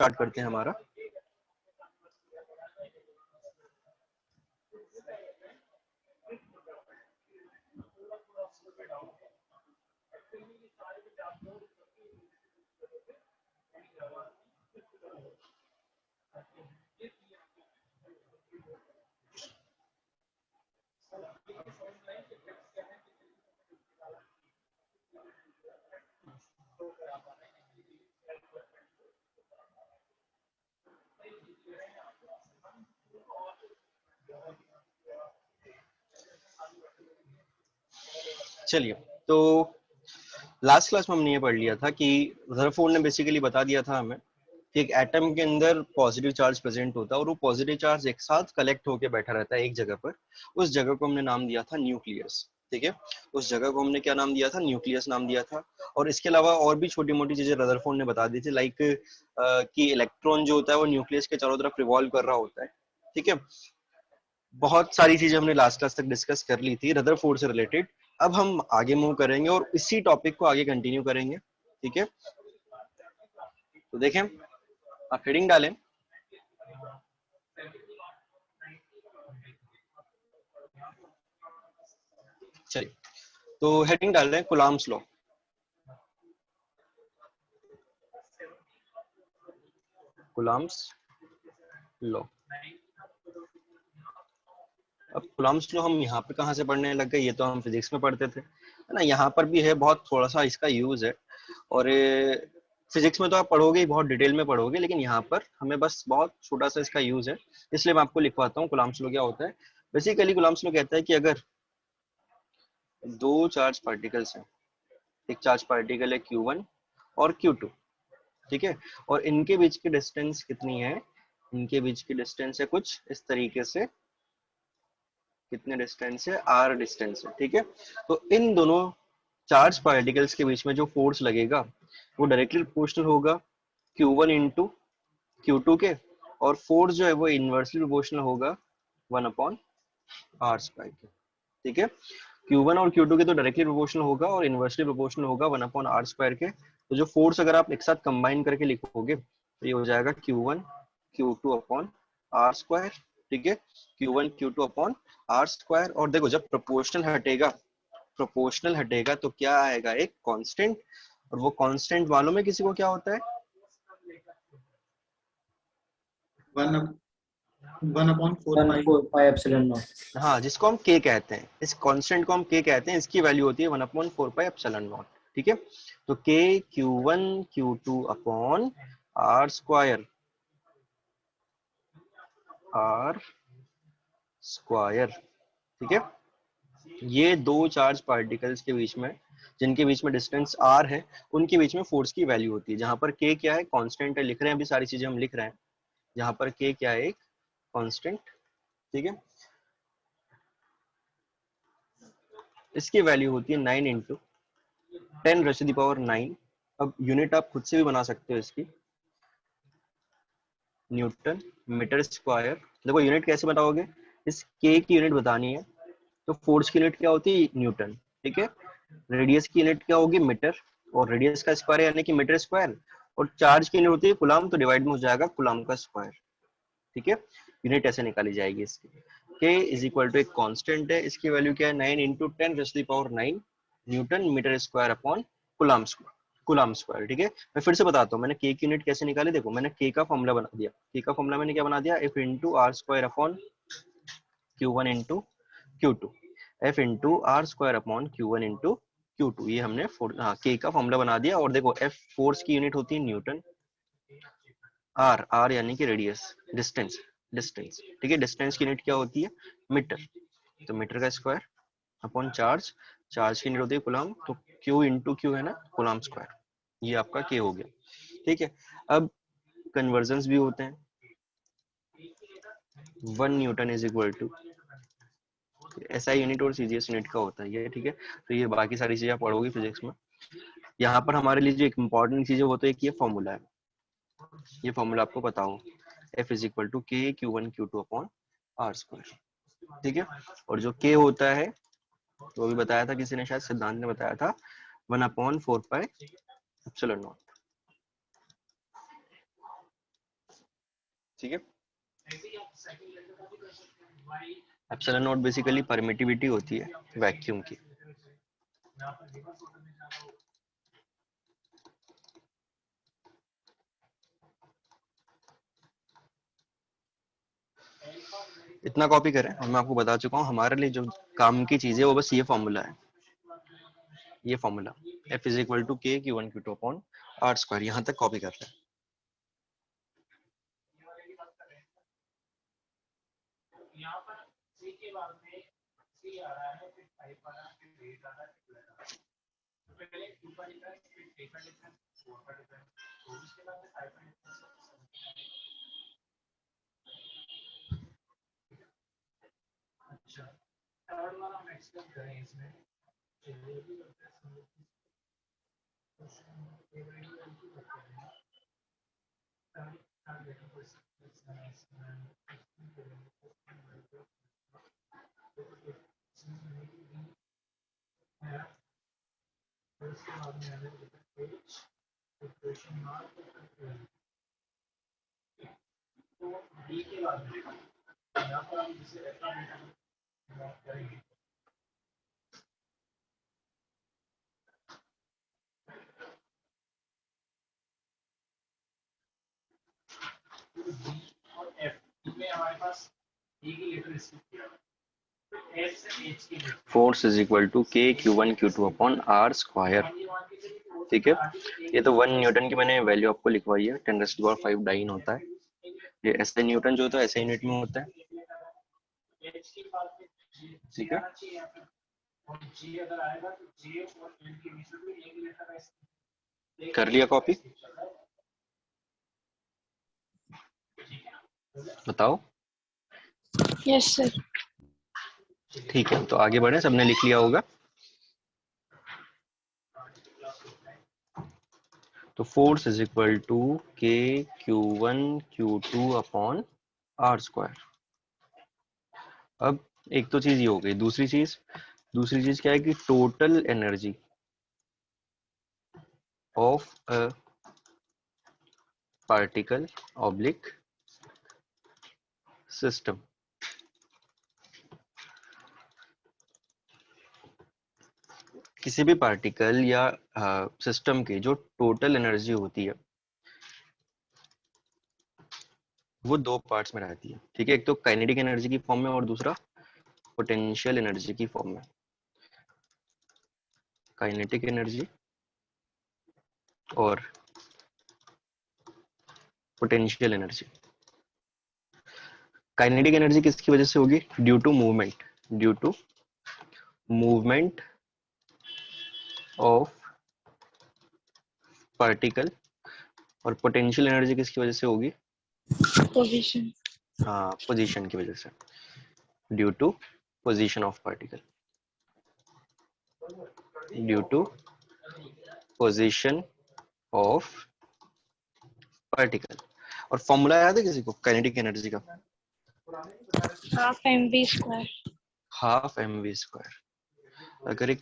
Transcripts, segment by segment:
Start करते हैं हमारा। चलिए, तो लास्ट क्लास में हमने ये पढ़ लिया था कि रदरफोर्ड ने बेसिकली बता दिया था हमें कि एक एटम के अंदर पॉजिटिव चार्ज प्रेजेंट होता है और वो पॉजिटिव चार्ज एक साथ कलेक्ट होकर बैठा रहता है एक जगह पर। उस जगह को हमने नाम दिया था न्यूक्लियस। ठीक है, उस जगह को हमने क्या नाम दिया था? न्यूक्लियस नाम दिया था। और इसके अलावा और भी छोटी मोटी चीजें रदरफोर्ड ने बता दी थी, लाइक कि इलेक्ट्रॉन जो होता है वो न्यूक्लियस के चारों तरफ रिवॉल्व कर रहा होता है। ठीक है, बहुत सारी चीजें हमने लास्ट क्लास तक डिस्कस कर ली थी रदरफोर्ड से रिलेटेड। अब हम आगे मूव करेंगे और इसी टॉपिक को आगे कंटिन्यू करेंगे। ठीक है, तो देखें, आप हेडिंग डालें। चलिए, तो हेडिंग डाल रहे हैं कुलाम्स लॉ। Coulomb's law. अब कुलाम्स लॉ हम यहाँ पे कहाँ से पढ़ने लग गए? ये तो हम फिजिक्स में पढ़ते थे, है ना। यहाँ पर भी है, बहुत थोड़ा सा इसका यूज है। और फिजिक्स में तो आप पढ़ोगे ही, बहुत डिटेल में पढ़ोगे, लेकिन यहाँ पर हमें बस बहुत छोटा सा इसका यूज है, इसलिए मैं आपको लिखवाता हूँ। कुलाम्स लॉ क्या होता है? बेसिकली कुलाम्स लॉ कहता है कि अगर दो चार्ज पार्टिकल्स हैं, एक चार्ज पार्टिकल है Q1 और Q2, ठीक है, और इनके बीच की डिस्टेंस कितनी है? इनके बीच की डिस्टेंस है कुछ इस तरीके से। कितने डिस्टेंस है? R डिस्टेंस है। ठीक है, तो इन दोनों चार्ज पार्टिकल्स के बीच में जो फोर्स लगेगा वो डायरेक्टली प्रोपोर्शनल होगा Q1 इंटू Q2 के, और फोर्स जो है वो इनवर्सली प्रोपोर्शनल होगा 1/r² के। ठीक है, Q1 और Q2 के तो डायरेक्टली प्रोपोर्शनल होगा और इनवर्सली प्रोपोर्शनल होगा 1/r² के। तो जो फोर्स अगर आप एक साथ कंबाइन करके लिखोगे तो ये हो जाएगा Q1 Q2/r²। ठीक है, Q1 Q2/r²। और देखो, जब प्रोपोर्शनल हटेगा तो क्या आएगा? एक कांस्टेंट। और वो कांस्टेंट मालूम है किसी को क्या होता है? 1/4πε0। हाँ, जिसको हम k कहते हैं, इस कांस्टेंट को हम k कहते हैं, इसकी वैल्यू होती है 1/4πε0। ठीक है, तो k Q1 Q2/r²। ठीक है, ये दो चार्ज पार्टिकल्स के बीच में, जिनके बीच में डिस्टेंस r है, उनके बीच में फोर्स की वैल्यू होती है। जहां पर k क्या है? कांस्टेंट है, लिख रहे हैं अभी सारी चीजें हम लिख रहे हैं। जहां पर k क्या है? एक कांस्टेंट। ठीक है, इसकी वैल्यू होती है 9 × 10⁻⁹। अब यूनिट आप खुद से भी बना सकते हो इसकी, न्यूटन मीटर स्क्वायर। देखो यूनिट कैसे बताओगे? इस k की यूनिट बतानी है तो फोर्स की यूनिट क्या होती है? न्यूटन। ठीक है, रेडियस की यूनिट क्या होगी? मीटर, और रेडियस का स्क्वायर यानी कि मीटर स्क्वायर। और चार्ज की यूनिट होती है कूलम, तो डिवाइड में हो जाएगा कूलम का स्क्वायर। ठीक है, यूनिट ऐसे निकाली जाएगी इसकी। k इज इक्वल टू एक कांस्टेंट है, इसकी वैल्यू क्या है? 9 × 10⁻⁹ newton metre square upon coulomb square. Coulomb square. ठीक है, मैं फिर से बताता हूँ मैंने k की यूनिट कैसे निकाली। देखो, मैंने k का फॉर्मूला बना दिया। k का फॉर्मूला मैंने क्या बना दिया? f × r² upon Q1 × Q2। f × r² upon Q1 × Q2, ये हमने k का फॉर्मूला बना दिया। और देखो, f फोर्स की यूनिट होती है न्यूटन, r यानी कि रेडियस, डिस्टेंस। ठीक है, डिस्टेंस की यूनिट क्या होती है? मीटर, तो मीटर का स्क्वायर अपॉन चार्ज की यूनिट होती है कूलम, तो q × q है ना, कूलम स्क्वायर। ये आपका k हो गया। ठीक है, अब कन्वर्जन्स भी होते हैं। 1 newton is equal to SI unit और CGS यूनिट का होता है ये। ठीक है, तो ये बाकी सारी चीजें आप पढ़ोगी फिजिक्स में। यहाँ पर हमारे लिए जो एक इम्पोर्टेंट चीज है वो तो एक ये फॉर्मूला है, ये फॉर्मूला आपको पता हो, F is equal to k Q1 Q2 upon r²। ठीक है, और जो k होता है तो अभी बताया था किसी ने, शायद सिद्धांत ने बताया था, 1/4πε0। ठीक है। एप्सिलॉन नॉट बेसिकली परमिटिविटी होती है वैक्यूम की। इतना कॉपी करें और मैं आपको बता चुका हूँ हमारे लिए जो काम की चीज है वो बस ये फॉर्मूला है, ये formula F is equal to k Q1 Q2 upon r square, यहाँ तक कॉपी कर रहे हैं। Force is equal to k Q1 Q2 upon r square. ठीक है, ये तो 1 न्यूटन की मैंने वैल्यू आपको लिखवाई है, 10⁵ डाइन होता है। ये ऐसे न्यूटन जो होता है ऐसे यूनिट में होता है। ठीक है, कर लिया कॉपी, बताओ। Yes sir. ठीक है, तो आगे बढ़े, सबने लिख लिया होगा। तो force is equal to k Q1 Q2 upon r square. अब एक तो चीज ये हो गई, दूसरी चीज क्या है कि total energy of a particle oblique system. किसी भी पार्टिकल या सिस्टम की जो टोटल एनर्जी होती है वो दो पार्ट्स में रहती है। ठीक है, एक तो काइनेटिक एनर्जी की फॉर्म में और दूसरा पोटेंशियल एनर्जी की फॉर्म में। काइनेटिक एनर्जी और पोटेंशियल एनर्जी। काइनेटिक एनर्जी किसकी वजह से होगी? Due to movement of particle. और पोटेंशियल एनर्जी किसकी वजह से होगी? पोजीशन। हाँ, पोजीशन की वजह से, due to position of particle, due to position of particle. और फॉर्मूला याद है किसी को काइनेटिक एनर्जी का? Half mv square. Half mv square. अगर एक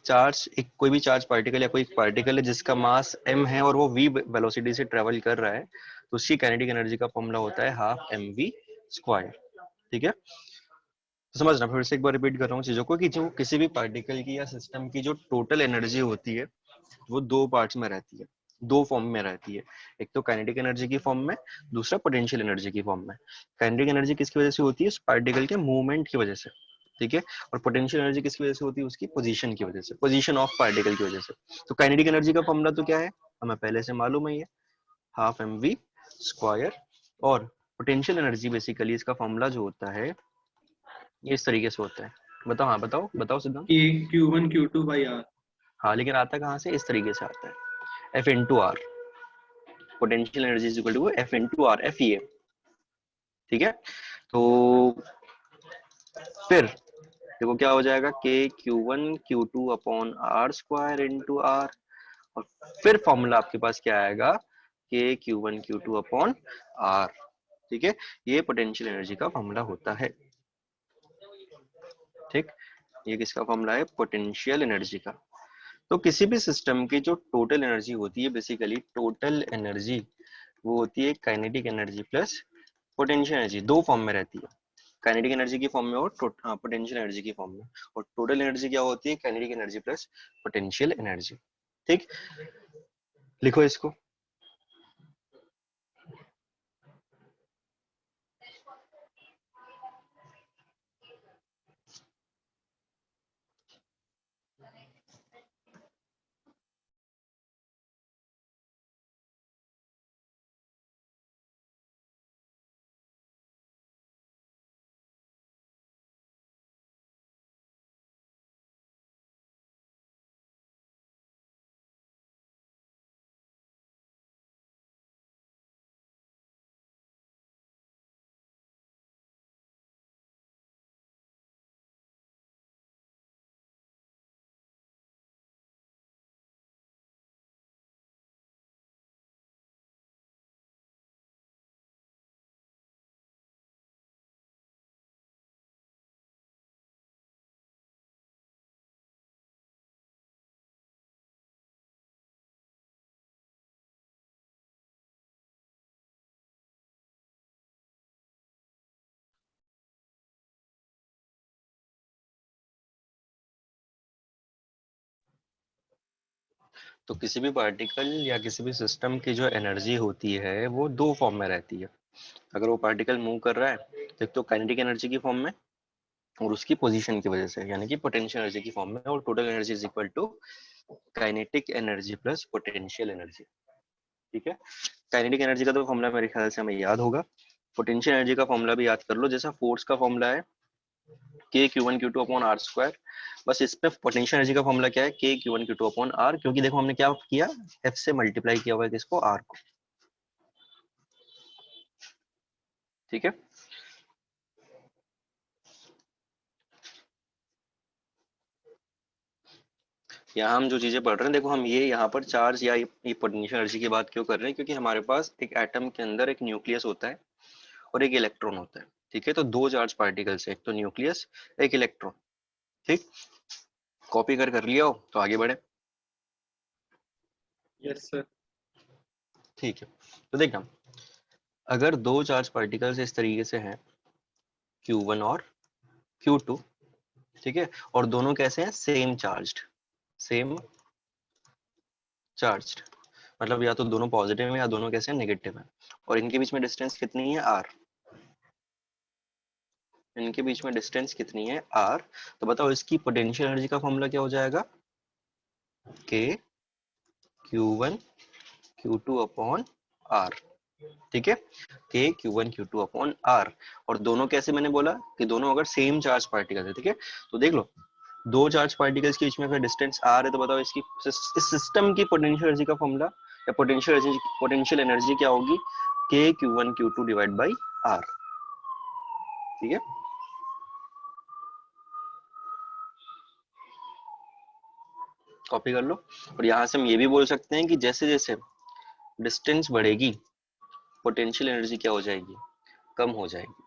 कोई भी चार्ज पार्टिकल या कोई पार्टिकल है जिसका मास m है और वो v वेलोसिटी से ट्रेवल कर रहा है, तो उसकी काइनेटिक एनर्जी का फॉर्मूला होता है हाफ mv स्क्वायर। ठीक है, तो समझना, फिर से एक बार रिपीट कर रहा हूँ चीजों को, कि जो किसी भी पार्टिकल की या सिस्टम की जो टोटल एनर्जी होती है वो दो पार्ट्स में रहती है, दो फॉर्म में रहती है। एक तो काइनेटिक एनर्जी की फॉर्म में, दूसरा पोटेंशियल एनर्जी की फॉर्म में। काइनेटिक एनर्जी किसकी वजह से होती है? उस पार्टिकल के मूवमेंट की वजह से। ठीक है, और पोटेंशियल एनर्जी किसकी वजह से होती है? उसकी पोजीशन की वजह से, पोजीशन ऑफ पार्टिकल की वजह से। तो काइनेटिक एनर्जी का फॉर्मूला तो क्या है, हमें पहले से मालूम है, ये हाफ mv स्क्वायर। और पोटेंशियल एनर्जी बेसिकली इसका फॉर्मूला जो होता है ये इस तरीके से होता है। बताओ, हाँ बताओ बताओ सिद्धांत। Q1 Q2 by R। हाँ, लेकिन आता कहाँ से? इस तरीके से आता है, F into r. Potential energy is equal to F into r, F E है। ठीक है, तो फिर देखो क्या हो जाएगा, k Q1 Q2 upon r square into r. और फिर फॉर्मूला आपके पास क्या आएगा, के Q1 Q2 अपॉन आर। ठीक है, ये पोटेंशियल एनर्जी का फॉर्मूला होता है। ठीक, ये किसका फॉर्मूला है? पोटेंशियल एनर्जी का। तो किसी भी सिस्टम की जो टोटल एनर्जी होती है, बेसिकली टोटल एनर्जी वो होती है kinetic energy plus potential energy दो फॉर्म में रहती है, काइनेटिक एनर्जी की फॉर्म में और पोटेंशियल एनर्जी की फॉर्म में। और टोटल एनर्जी क्या होती है? Kinetic energy plus potential energy. ठीक, लिखो इसको। तो किसी भी पार्टिकल या किसी भी सिस्टम की जो एनर्जी होती है वो दो फॉर्म में रहती है। अगर वो पार्टिकल मूव कर रहा है तो एक तो काइनेटिक एनर्जी की फॉर्म में और उसकी पोजीशन की वजह से, यानी कि पोटेंशियल एनर्जी की फॉर्म में, और total energy is equal to kinetic energy plus potential energy. ठीक है, काइनेटिक एनर्जी का तो फॉर्मूला मेरे ख्याल से हमें याद होगा। पोटेंशियल एनर्जी का फॉर्मूला भी याद कर लो, जैसा फोर्स का फॉर्मूला है k q one q two upon r square. बस इसमें पोटेंशियल एनर्जी का फॉर्मूला क्या है? K q one q two upon r, क्योंकि देखो हमने क्या किया, एफ से मल्टीप्लाई किया हुआ है किसको? आर को। ठीक है, यहाँ हम जो चीजें पढ़ रहे हैं, देखो हम ये यहाँ पर चार्ज या ये पोटेंशियल एनर्जी की बात क्यों कर रहे हैं? क्योंकि हमारे पास एक एटम के अंदर एक न्यूक्लियस होता है और एक इलेक्ट्रॉन होता है। ठीक है, तो दो चार्ज पार्टिकल्स है, एक तो न्यूक्लियस, एक इलेक्ट्रॉन। ठीक, कॉपी कर लिया हो तो आगे बढ़े। Yes sir. ठीक है, तो देखना, अगर दो चार्ज पार्टिकल्स इस तरीके से हैं Q1 और Q2, ठीक है, और दोनों कैसे हैं? सेम चार्ज्ड, सेम चार्ज्ड, मतलब या तो दोनों पॉजिटिव है या दोनों कैसे हैं? नेगेटिव है। और इनके बीच में डिस्टेंस कितनी है? R। इनके बीच में डिस्टेंस कितनी है? R। तो बताओ इसकी पोटेंशियल एनर्जी का फॉर्मूला क्या हो जाएगा? K Q1 Q2 upon R। ठीक है, K Q1 Q2 upon R। और दोनों कैसे? मैंने बोला कि दोनों अगर सेम चार्ज पार्टिकल है। ठीक है, तो देख लो, दो चार्ज पार्टिकल्स के बीच में अगर डिस्टेंस r है तो बताओ इसकी, इस सिस्टम की पोटेंशियल एनर्जी का फॉर्मूला या पोटेंशियल एनर्जी क्या होगी? k q1 q2 divide by r। ठीक है, कॉपी कर लो। और यहां से हम ये भी बोल सकते हैं कि जैसे जैसे डिस्टेंस बढ़ेगी पोटेंशियल एनर्जी क्या हो जाएगी? कम हो जाएगी।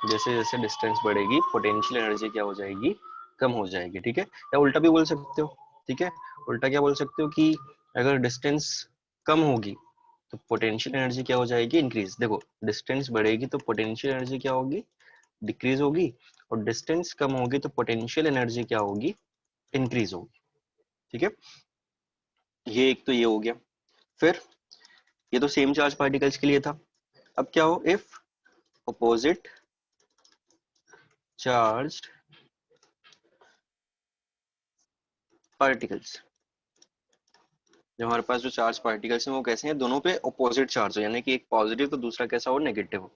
जैसे जैसे डिस्टेंस बढ़ेगी पोटेंशियल एनर्जी क्या हो जाएगी? कम हो जाएगी। ठीक है, या उल्टा भी बोल सकते हो। ठीक है, उल्टा क्या बोल सकते हो कि अगर डिस्टेंस कम होगी तो पोटेंशियल एनर्जी क्या हो जाएगी? इंक्रीज। देखो, डिस्टेंस बढ़ेगी तो पोटेंशियल एनर्जी क्या होगी? डिक्रीज होगी, और डिस्टेंस कम होगी तो पोटेंशियल एनर्जी क्या होगी? इंक्रीज होगी। ठीक है, ये एक तो ये हो गया। फिर ये तो सेम चार्ज पार्टिकल्स के लिए था। अब क्या हो? इफ अपोजिट चार्ज्ड पार्टिकल्स, जो हमारे पास जो चार्ज पार्टिकल्स हैं वो कैसे हैं? दोनों पे अपोजिट चार्ज हो, यानी कि एक पॉजिटिव तो दूसरा कैसा हो? नेगेटिव हो।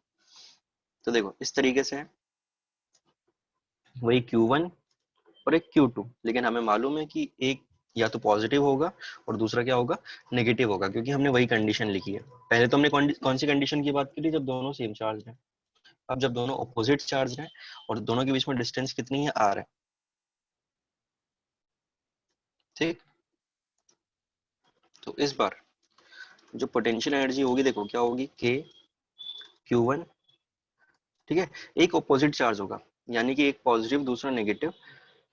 तो देखो इस तरीके से है, वही Q1 और एक Q2, लेकिन हमें मालूम है कि एक या तो पॉजिटिव होगा और दूसरा क्या होगा? नेगेटिव होगा, क्योंकि हमने वही कंडीशन लिखी है। पहले तो हमने कौन सी कंडीशन की बात की थी? जब दोनों सेम चार्ज हैं। अब जब दोनों अपोजिट चार्ज हैं और दोनों के बीच में डिस्टेंस कितनी है? R है। ठीक, तो इस बार जो पोटेंशियल एनर्जी होगी, देखो क्या होगी? K Q1, ठीक है, एक अपोजिट चार्ज होगा, यानी कि एक पॉजिटिव दूसरा नेगेटिव,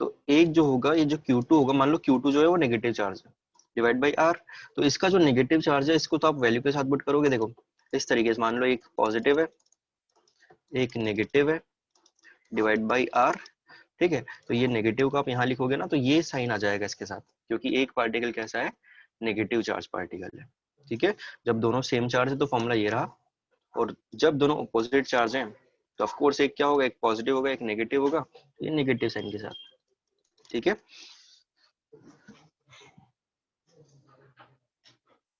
तो एक जो होगा, ये जो Q2 होगा, मान लो Q2 जो है वो नेगेटिव चार्ज है, डिवाइड बाई R। तो इसका जो नेगेटिव चार्ज है इसको तो आप वैल्यू के साथ पुट करोगे, देखो इस तरीके से, मान लो एक पॉजिटिव है एक नेगेटिव है, डिवाइड बाई R। ठीक है, तो ये नेगेटिव का आप यहाँ लिखोगे ना, तो ये साइन आ जाएगा इसके साथ, क्योंकि एक पार्टिकल कैसा है, नेगेटिव चार्ज पार्टिकल है। ठीक है, जब दोनों सेम चार्ज है तो फॉर्मूला ये रहा, और जब दोनों अपोजिट चार्ज हैं तो ऑफ कोर्स एक क्या होगा, एक पॉजिटिव होगा एक नेगेटिव होगा, ये नेगेटिव साइन के साथ। ठीक है,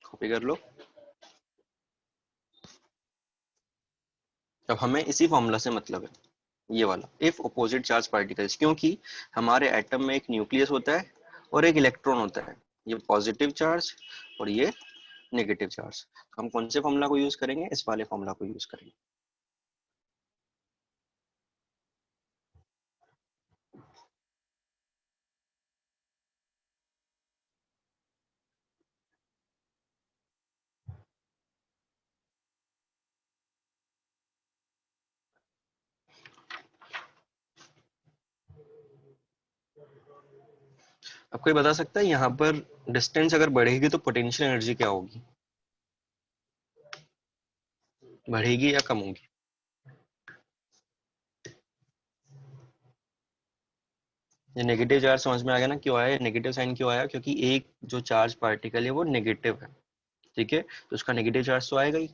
कॉपी कर लो। अब हमें इसी फॉर्मूला से मतलब है, ये वाला, इफ अपोजिट चार्ज पार्टिकल्स, क्योंकि हमारे एटम में एक न्यूक्लियस होता है और एक इलेक्ट्रॉन होता है, ये पॉजिटिव चार्ज और ये नेगेटिव चार्ज। तो हम कौन से फॉर्मूला को यूज करेंगे, इस वाले फॉर्मूला को यूज करेंगे। अब कोई बता सकता है यहाँ पर डिस्टेंस अगर बढ़ेगी तो पोटेंशियल एनर्जी क्या होगी, बढ़ेगी या कम होगी? ये नेगेटिव चार्ज समझ में आ गया ना, क्यों आया नेगेटिव साइन, क्यों आया, क्योंकि एक जो चार्ज पार्टिकल है वो नेगेटिव है। ठीक है, तो उसका नेगेटिव चार्ज तो आएगा ही।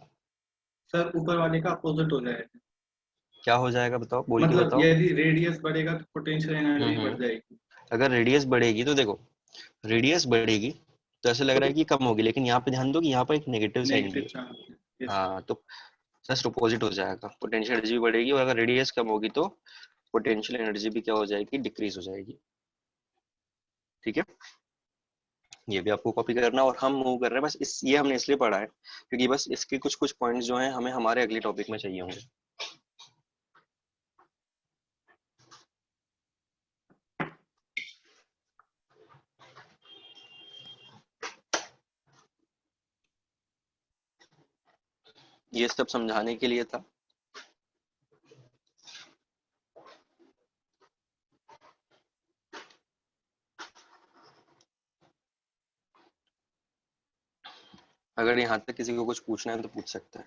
सर ऊपर वाले का अपोजिट हो जाएगा, क्या हो जाएगा बताओ, बोल के मतलब बताओ। यदि रेडियस बढ़ेगा तो पोटेंशियल एनर्जी बढ़ हम्म, जाएगी। अगर रेडियस बढ़ेगी तो देखो, रेडियस बढ़ेगी तो ऐसे लग रहा है कि कम होगी, लेकिन यहाँ पे ध्यान दो कि यहाँ पर एक नेगेटिव साइन भी नेगेटिव है। चार्ज। Yes sir. हाँ, तो जस्ट अपोजिट हो जाएगा, पोटेंशियल एनर्जी भी बढ़ेगी, और अगर रेडियस कम होगी तो पोटेंशियल एनर्जी भी क्या हो जाएगी, डिक्रीज हो जाएगी। ठीक है, ये भी आपको कॉपी करना, और हम मूव कर रहे हैं बस इस, ये हमने इसलिए पढ़ा है क्योंकि बस इसके कुछ कुछ पॉइंट्स जो हैं हमें हमारे अगले टॉपिक में चाहिए होंगे। ये सब समझाने के लिए था। अगर यहाँ तक किसी को कुछ पूछना है तो पूछ सकता है।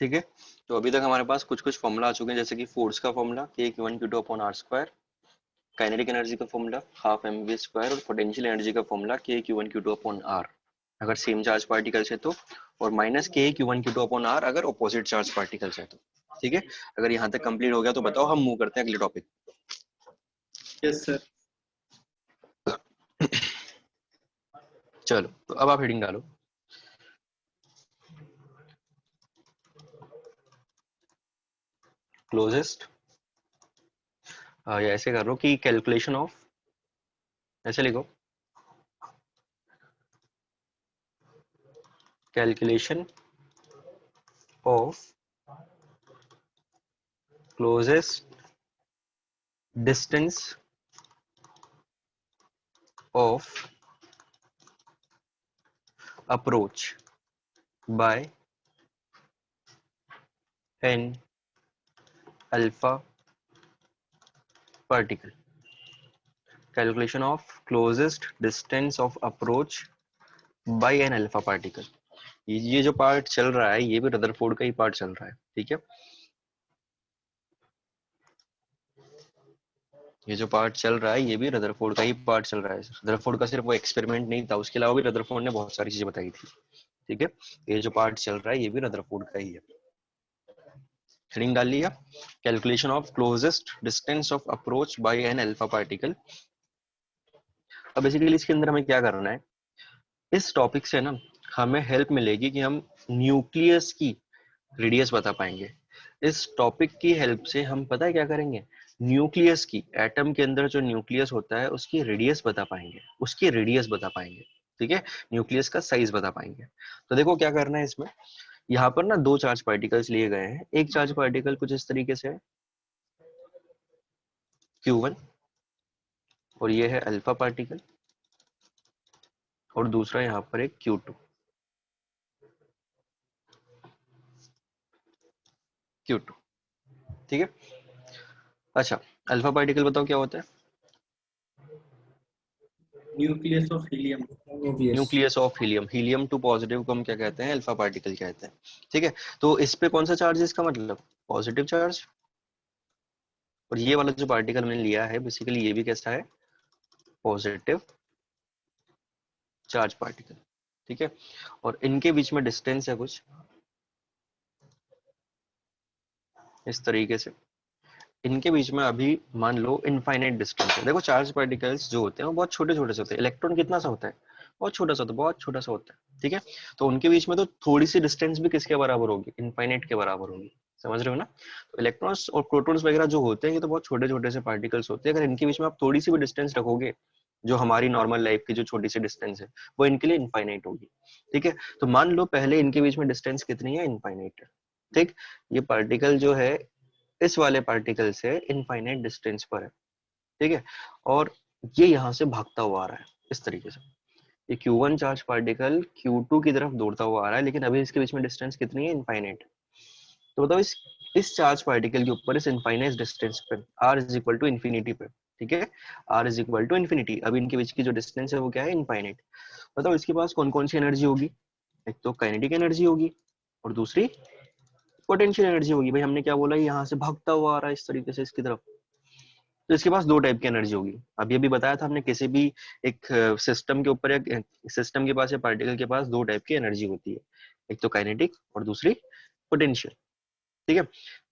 ठीक है, तो अभी तक हमारे पास कुछ कुछ फॉर्मूला आ चुके हैं, जैसे कि फोर्स का फॉर्मूला K=1Q2/r², काइनेटिक एनर्जी का फॉर्मूला ½mv², और पोटेंशियल एनर्जी का फॉर्मूला K=1Q2/r अगर सेम चार्ज पार्टिकल्स है तो, और माइनस K=1Q2/r अगर ऑपोजिट चार्ज पार्टिकल्स है तो। ठीक है, अगर यहाँ तक कंप्लीट हो गया तो बताओ, हम मूव करते हैं अगले टॉपिक। Yes sir. चलो, तो अब आप हेडिंग डालो। क्लोजेस्ट, या ऐसे कर लो कि कैलकुलेशन ऑफ, ऐसे लिखो, calculation of closest distance of approach by an alpha particle. Calculation of closest distance of approach by an alpha particle. ये जो पार्ट चल रहा है ये भी रदरफोर्ड का ही पार्ट चल रहा है। ठीक है, ये जो पार्ट चल रहा है ये भी रदरफोर्ड का ही पार्ट चल रहा है। रदरफोर्ड का सिर्फ वो एक्सपेरिमेंट नहीं था, उसके अलावा भी रदरफोर्ड ने बहुत सारी चीजें बताई थी। ठीक है, ये जो पार्ट चल रहा है ये भी रदरफोर्ड का ही है। हेडिंग डाल लिया, calculation of closest distance of approach by an alpha particle. अब बेसिकली इसके अंदर हमें क्या करना है, इस टॉपिक से ना हमें हेल्प मिलेगी कि हम न्यूक्लियस की रेडियस बता पाएंगे। इस टॉपिक की हेल्प से हम पता है क्या करेंगे, न्यूक्लियस की, एटम के अंदर जो न्यूक्लियस होता है उसकी रेडियस बता पाएंगे, उसकी रेडियस बता पाएंगे, ठीक है, न्यूक्लियस का साइज बता पाएंगे। तो देखो क्या करना है इसमें, यहाँ पर ना दो चार्ज पार्टिकल्स लिए गए हैं। एक चार्ज पार्टिकल कुछ इस तरीके से है Q1, और ये है अल्फा पार्टिकल, और दूसरा यहाँ पर एक Q2, Q2, ठीक है। अच्छा, अल्फा पार्टिकल बताओ क्या होता है? Nucleus of helium. Nucleus of helium, helium 2 positive को हम क्या कहते हैं? अल्फा पार्टिकल कहते हैं, ठीक है। तो इस पे कौन सा चार्ज है इसका मतलब? Positive charge. और ये वाला जो पार्टिकल मैंने लिया है बेसिकली ये भी कैसा है? पॉजिटिव चार्ज पार्टिकल, ठीक है। और इनके बीच में डिस्टेंस है कुछ इस तरीके से, इनके बीच में अभी मान लो इनफाइनाइट डिस्टेंस है। देखो चार्ज पार्टिकल्स जो होते हैं वो बहुत छोटे छोटे से होते हैं। इलेक्ट्रॉन कितना सा होता है? बहुत छोटा सा होता है, बहुत छोटा सा होता है, ठीक है। तो उनके बीच में तो थोड़ी सी डिस्टेंस भी किसके बराबर होगी? इनफाइनाइट के बराबर होगी, समझ रहे हो ना। तो इलेक्ट्रॉन्स और प्रोटॉन्स वगैरह जो होते हैं ये तो बहुत छोटे छोटे से पार्टिकल्स होते हैं। अगर इनके बीच में आप थोड़ी सी भी डिस्टेंस रखोगे, जो हमारी नॉर्मल लाइफ की जो छोटी सी डिस्टेंस है, वो इनके लिए इनफाइनाइट होगी, ठीक है। तो मान लो पहले इनके बीच में डिस्टेंस कितनी है? इनफाइनाइट है, ठीक। ये पार्टिकल जो है इस वाले पार्टिकल से इनफाइनाइट डिस्टेंस पर है, ठीक है। और ये यहाँ से भागता हुआ आ रहा है इस तरीके से। ये Q1 चार्ज पार्टिकल Q2 की तरफ दौड़ता हुआ आ रहा है, लेकिन अभी इसके बीच में डिस्टेंस कितनी है? इनफाइनाइट। तो बताओ इस चार्ज पार्टिकल के ऊपर इस इनफाइनाइट डिस्टेंस पे r is equal to infinity पे, ठीक है, r is equal to infinity. अभी इनके बीच की जो डिस्टेंस है वो क्या है? इनफाइनाइट। बताओ इसके पास कौन कौन सी एनर्जी होगी? एक तो काइनेटिक एनर्जी होगी और दूसरी पोटेंशियल एनर्जी होगी। भाई हमने क्या बोला? यहाँ से भागता हुआ आ रहा है इस तरीके से इसकी तरफ, तो इसके पास दो टाइप की एनर्जी होगी। अभी अभी बताया था हमने, किसी भी एक सिस्टम के ऊपर, एक सिस्टम के पास या पार्टिकल के पास दो टाइप की एनर्जी होती है, एक तो काइनेटिक और दूसरी पोटेंशियल, ठीक है।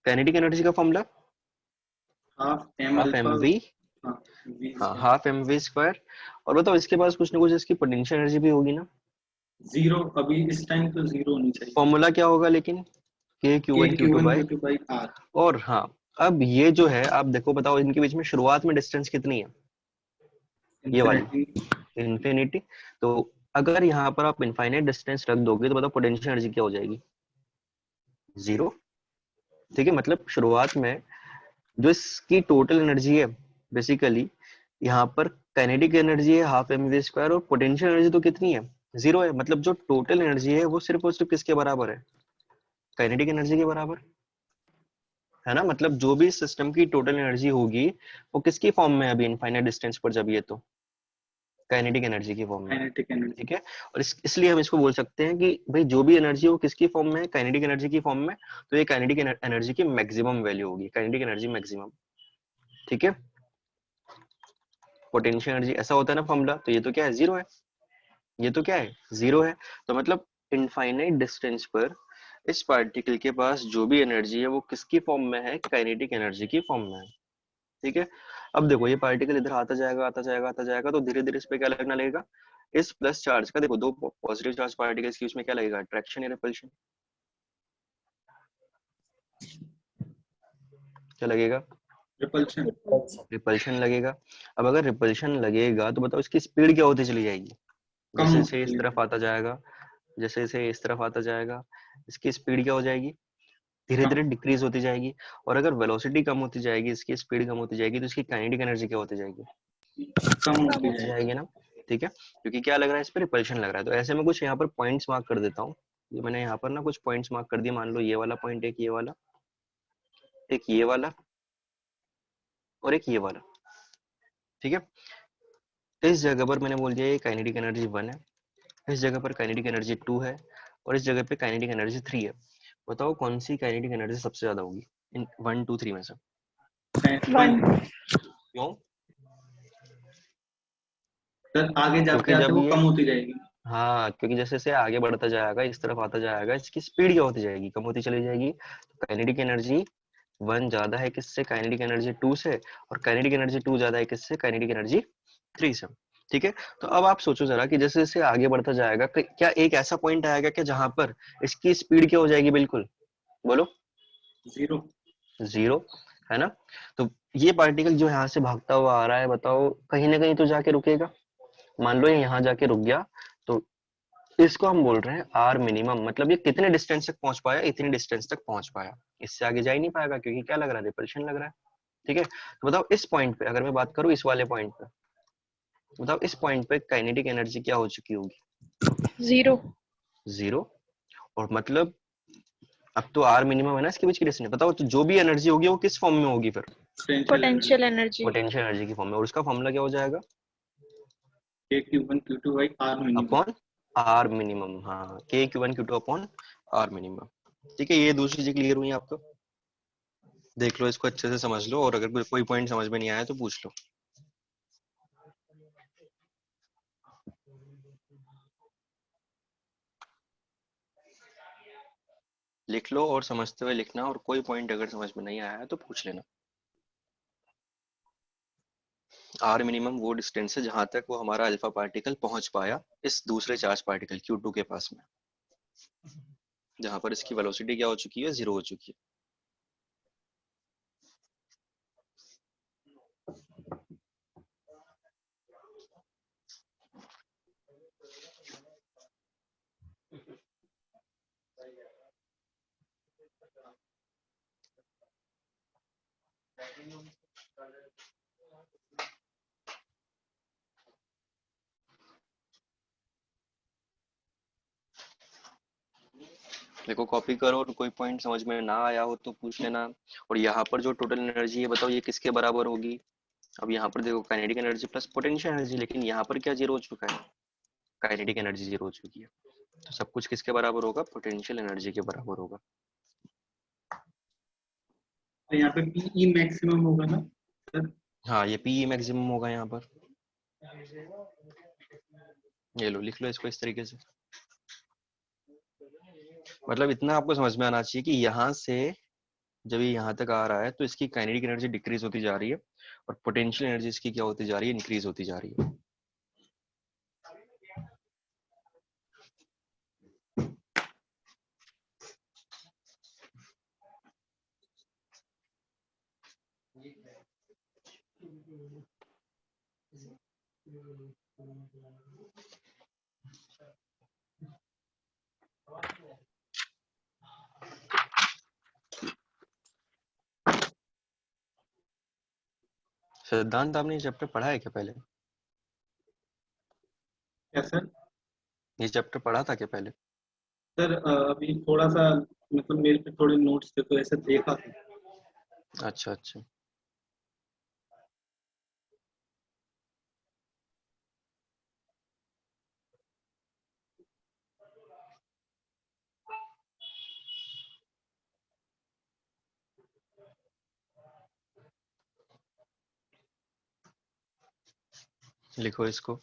काइनेटिक एनर्जी का formula half m half m alpha. V, हाँ, v हाँ square। Half m v square. और बताओ इसके पास कुछ ना कुछ इसकी पोटेंशियल एनर्जी भी होगी ना। जीरो, अभी इस टाइम तो जीरो होनी चाहिए। फॉर्मूला क्या होगा लेकिन? K q k one q q two one by, q two by r. और हाँ, अब ये जो है आप देखो, बताओ इनके बीच में शुरुआत में डिस्टेंस कितनी है? ये वाली इन्फिनिटी। इन्फिनिटी। तो अगर यहाँ पर आप इनफाइनाइट डिस्टेंस रख दोगे तो बताओ पोटेंशियल एनर्जी क्या हो जाएगी? जीरो, ठीक है। मतलब शुरुआत में जो इसकी टोटल एनर्जी है बेसिकली, यहाँ पर काइनेटिक एनर्जी है हाफ एम वी स्क्वायर, और पोटेंशियल एनर्जी तो कितनी है? जीरो है। मतलब जो टोटल एनर्जी है वो सिर्फ और सिर्फ किसके बराबर है? काइनेटिक एनर्जी के बराबर है ना। मतलब जो भी सिस्टम की टोटल एनर्जी होगी वो किसकी फॉर्म में है अभी इनफाइनाइट डिस्टेंस पर? जब ये तो काइनेटिक एनर्जी की फॉर्म में, काइनेटिक एनर्जी। ठीक है। और इसलिए हम इसको बोल सकते हैं कि भाई जो भी एनर्जी हो किसकी फॉर्म में है? काइनेटिक एनर्जी की फॉर्म में। तो ये काइनेटिक एनर्जी की मैक्सिमम वैल्यू होगी, काइनेटिक एनर्जी मैक्सिमम, ठीक है। पोटेंशियल एनर्जी ऐसा होता है ना फॉर्मूला, तो ये तो क्या है? जीरो है, ये तो क्या है? जीरो है। तो मतलब इनफाइनाइट डिस्टेंस पर इस पार्टिकल के पास जो भी एनर्जी है वो किसकी फॉर्म में है? काइनेटिक एनर्जी की फॉर्म में है, ठीक है। अब देखो ये पार्टिकल इधर आता जाएगा आता जाएगा आता जाएगा, तो धीरे धीरे इस पे क्या लगना लगेगा? इस प्लस चार्ज का, देखो दो पॉजिटिव चार्ज पार्टिकल्स के बीच में क्या लगेगा? अट्रैक्शन या रिपल्शन? क्या लगेगा? रिपल्शन। रिपल्शन लगेगा। अब अगर रिपल्शन लगेगा तो बताओ इसकी स्पीड क्या होती चली जाएगी? कम जैसे होती जैसे इस चली तरफ आता जाएगा, जैसे जैसे इस तरफ आता जाएगा, इसकी स्पीड क्या हो जाएगी? धीरे कम धीरे डिक्रीज होती जाएगी। और अगर वेलोसिटी कम होती जाएगी, इसकी स्पीड कम होती जाएगी, तो इसकी काइनेटिक एनर्जी क्या होती जाएगी? कम कम होती हो होती जाएगी। जाएगी ना, ठीक है। क्योंकि क्या लग रहा है? इस पर रिपल्शन लग रहा है। तो ऐसे में कुछ यहाँ पर पॉइंट्स मार्क कर देता हूँ। ये मैंने यहाँ पर ना कुछ पॉइंट्स मार्क कर दिए। मान लो ये वाला पॉइंट, एक ये वाला, एक ये वाला, और एक ये वाला, ठीक है। इस जगह पर मैंने बोल दिया ये काइनेटिक एनर्जी 1 है, इस जगह पर काइनेटिक एनर्जी 2 है, और इस जगह पे काइनेटिक एनर्जी 3 है। बताओ कौन सी काइनेटिक एनर्जी सबसे ज्यादा होगी इन 1 2 3 में से? वन। वन। क्यों? सर आगे जाते क्योंकि जाते जब वो ये, कम होती जाएगी। हाँ क्योंकि जैसे जैसे आगे बढ़ता जाएगा, इस तरफ आता जाएगा, इसकी स्पीड क्या होती जाएगी? कम होती चली जाएगी। तो काइनेटिक एनर्जी 1 ज्यादा है किससे? काइनेटिक एनर्जी 2 से। और काइनेटिक एनर्जी 2 ज्यादा है किससे? काइनेटिक एनर्जी 3 से, ठीक है। तो अब आप सोचो जरा कि जैसे जैसे आगे बढ़ता जाएगा, क्या एक ऐसा पॉइंट आएगा क्या जहां पर इसकी स्पीड क्या हो जाएगी? बिल्कुल बोलो। जीरो। जीरो। है ना। तो ये पार्टिकल जो यहाँ से भागता हुआ आ रहा है, बताओ कहीं ना कहीं तो जाके रुकेगा। मान लो ये यहाँ जाके रुक गया, तो इसको हम बोल रहे हैं आर मिनिमम, मतलब ये कितने डिस्टेंस तक पहुंच पाया, इतनी डिस्टेंस तक पहुंच पाया, इससे आगे जा ही नहीं पाएगा, क्योंकि क्या लग रहा है, रिपल्शन लग रहा है। ठीक है, तो बताओ इस पॉइंट पे अगर मैं बात करूं, इस वाले पॉइंट पे बताओ, इस पॉइंट पे काइनेटिक एनर्जी क्या हो चुकी होगी? 0। 0। और मतलब अब तो आर मिनिमम है ना, इसके बीच की डिस्टेंस, बताओ तो जो भी एनर्जी होगी वो किस फॉर्म में होगी फिर? Potential energy. पोटेंशियल एनर्जी की फॉर्म में। और उसका फॉर्मूला क्या हो जाएगा? Q1 Q2 by R minimum। Upon r minimum. हाँ, k Q1 Q2 upon r minimum. ठीक है, ये दूसरी चीज क्लियर हुई आपको? देख लो इसको अच्छे से समझ लो, और अगर कोई पॉइंट समझ में नहीं आया तो पूछ लो। लिख लो और समझते हुए लिखना, और कोई पॉइंट अगर समझ में नहीं आया है तो पूछ लेना। आर मिनिमम वो डिस्टेंस है जहां तक वो हमारा अल्फा पार्टिकल पहुंच पाया इस दूसरे चार्ज पार्टिकल Q2 के पास में, जहां पर इसकी वेलोसिटी क्या हो चुकी है, 0 हो चुकी है। देखो कॉपी करो, और कोई पॉइंट समझ में ना आया हो तो पूछ लेना। और यहाँ पर जो टोटल एनर्जी है बताओ ये किसके बराबर होगी? अब यहाँ पर देखो kinetic energy plus potential energy, लेकिन यहाँ पर क्या 0 हो चुका है? काइनेटिक एनर्जी 0 हो चुकी है। तो सब कुछ किसके बराबर होगा? पोटेंशियल एनर्जी के बराबर होगा। तो यहाँ पे PE मैक्सिमम होगा ना सर? हाँ, ये पीई मैक्सिमम होगा यहाँ पर। ये लो, लिख लो इसको इस तरीके से। मतलब इतना आपको समझ में आना चाहिए कि यहाँ से जब ये यहाँ तक आ रहा है तो इसकी काइनेटिक एनर्जी डिक्रीज होती जा रही है, और पोटेंशियल एनर्जी इसकी क्या होती जा रही है? इंक्रीज होती जा रही है। सिद्धांत आपने ये चैप्टर पढ़ा है क्या पहले? क्या सर? ये चैप्टर पढ़ा था क्या पहले? सर अभी थोड़ा सा मतलब मेरे पे थोड़े नोट्स थे तो ऐसे देखा था। अच्छा अच्छा। लिखो इसको।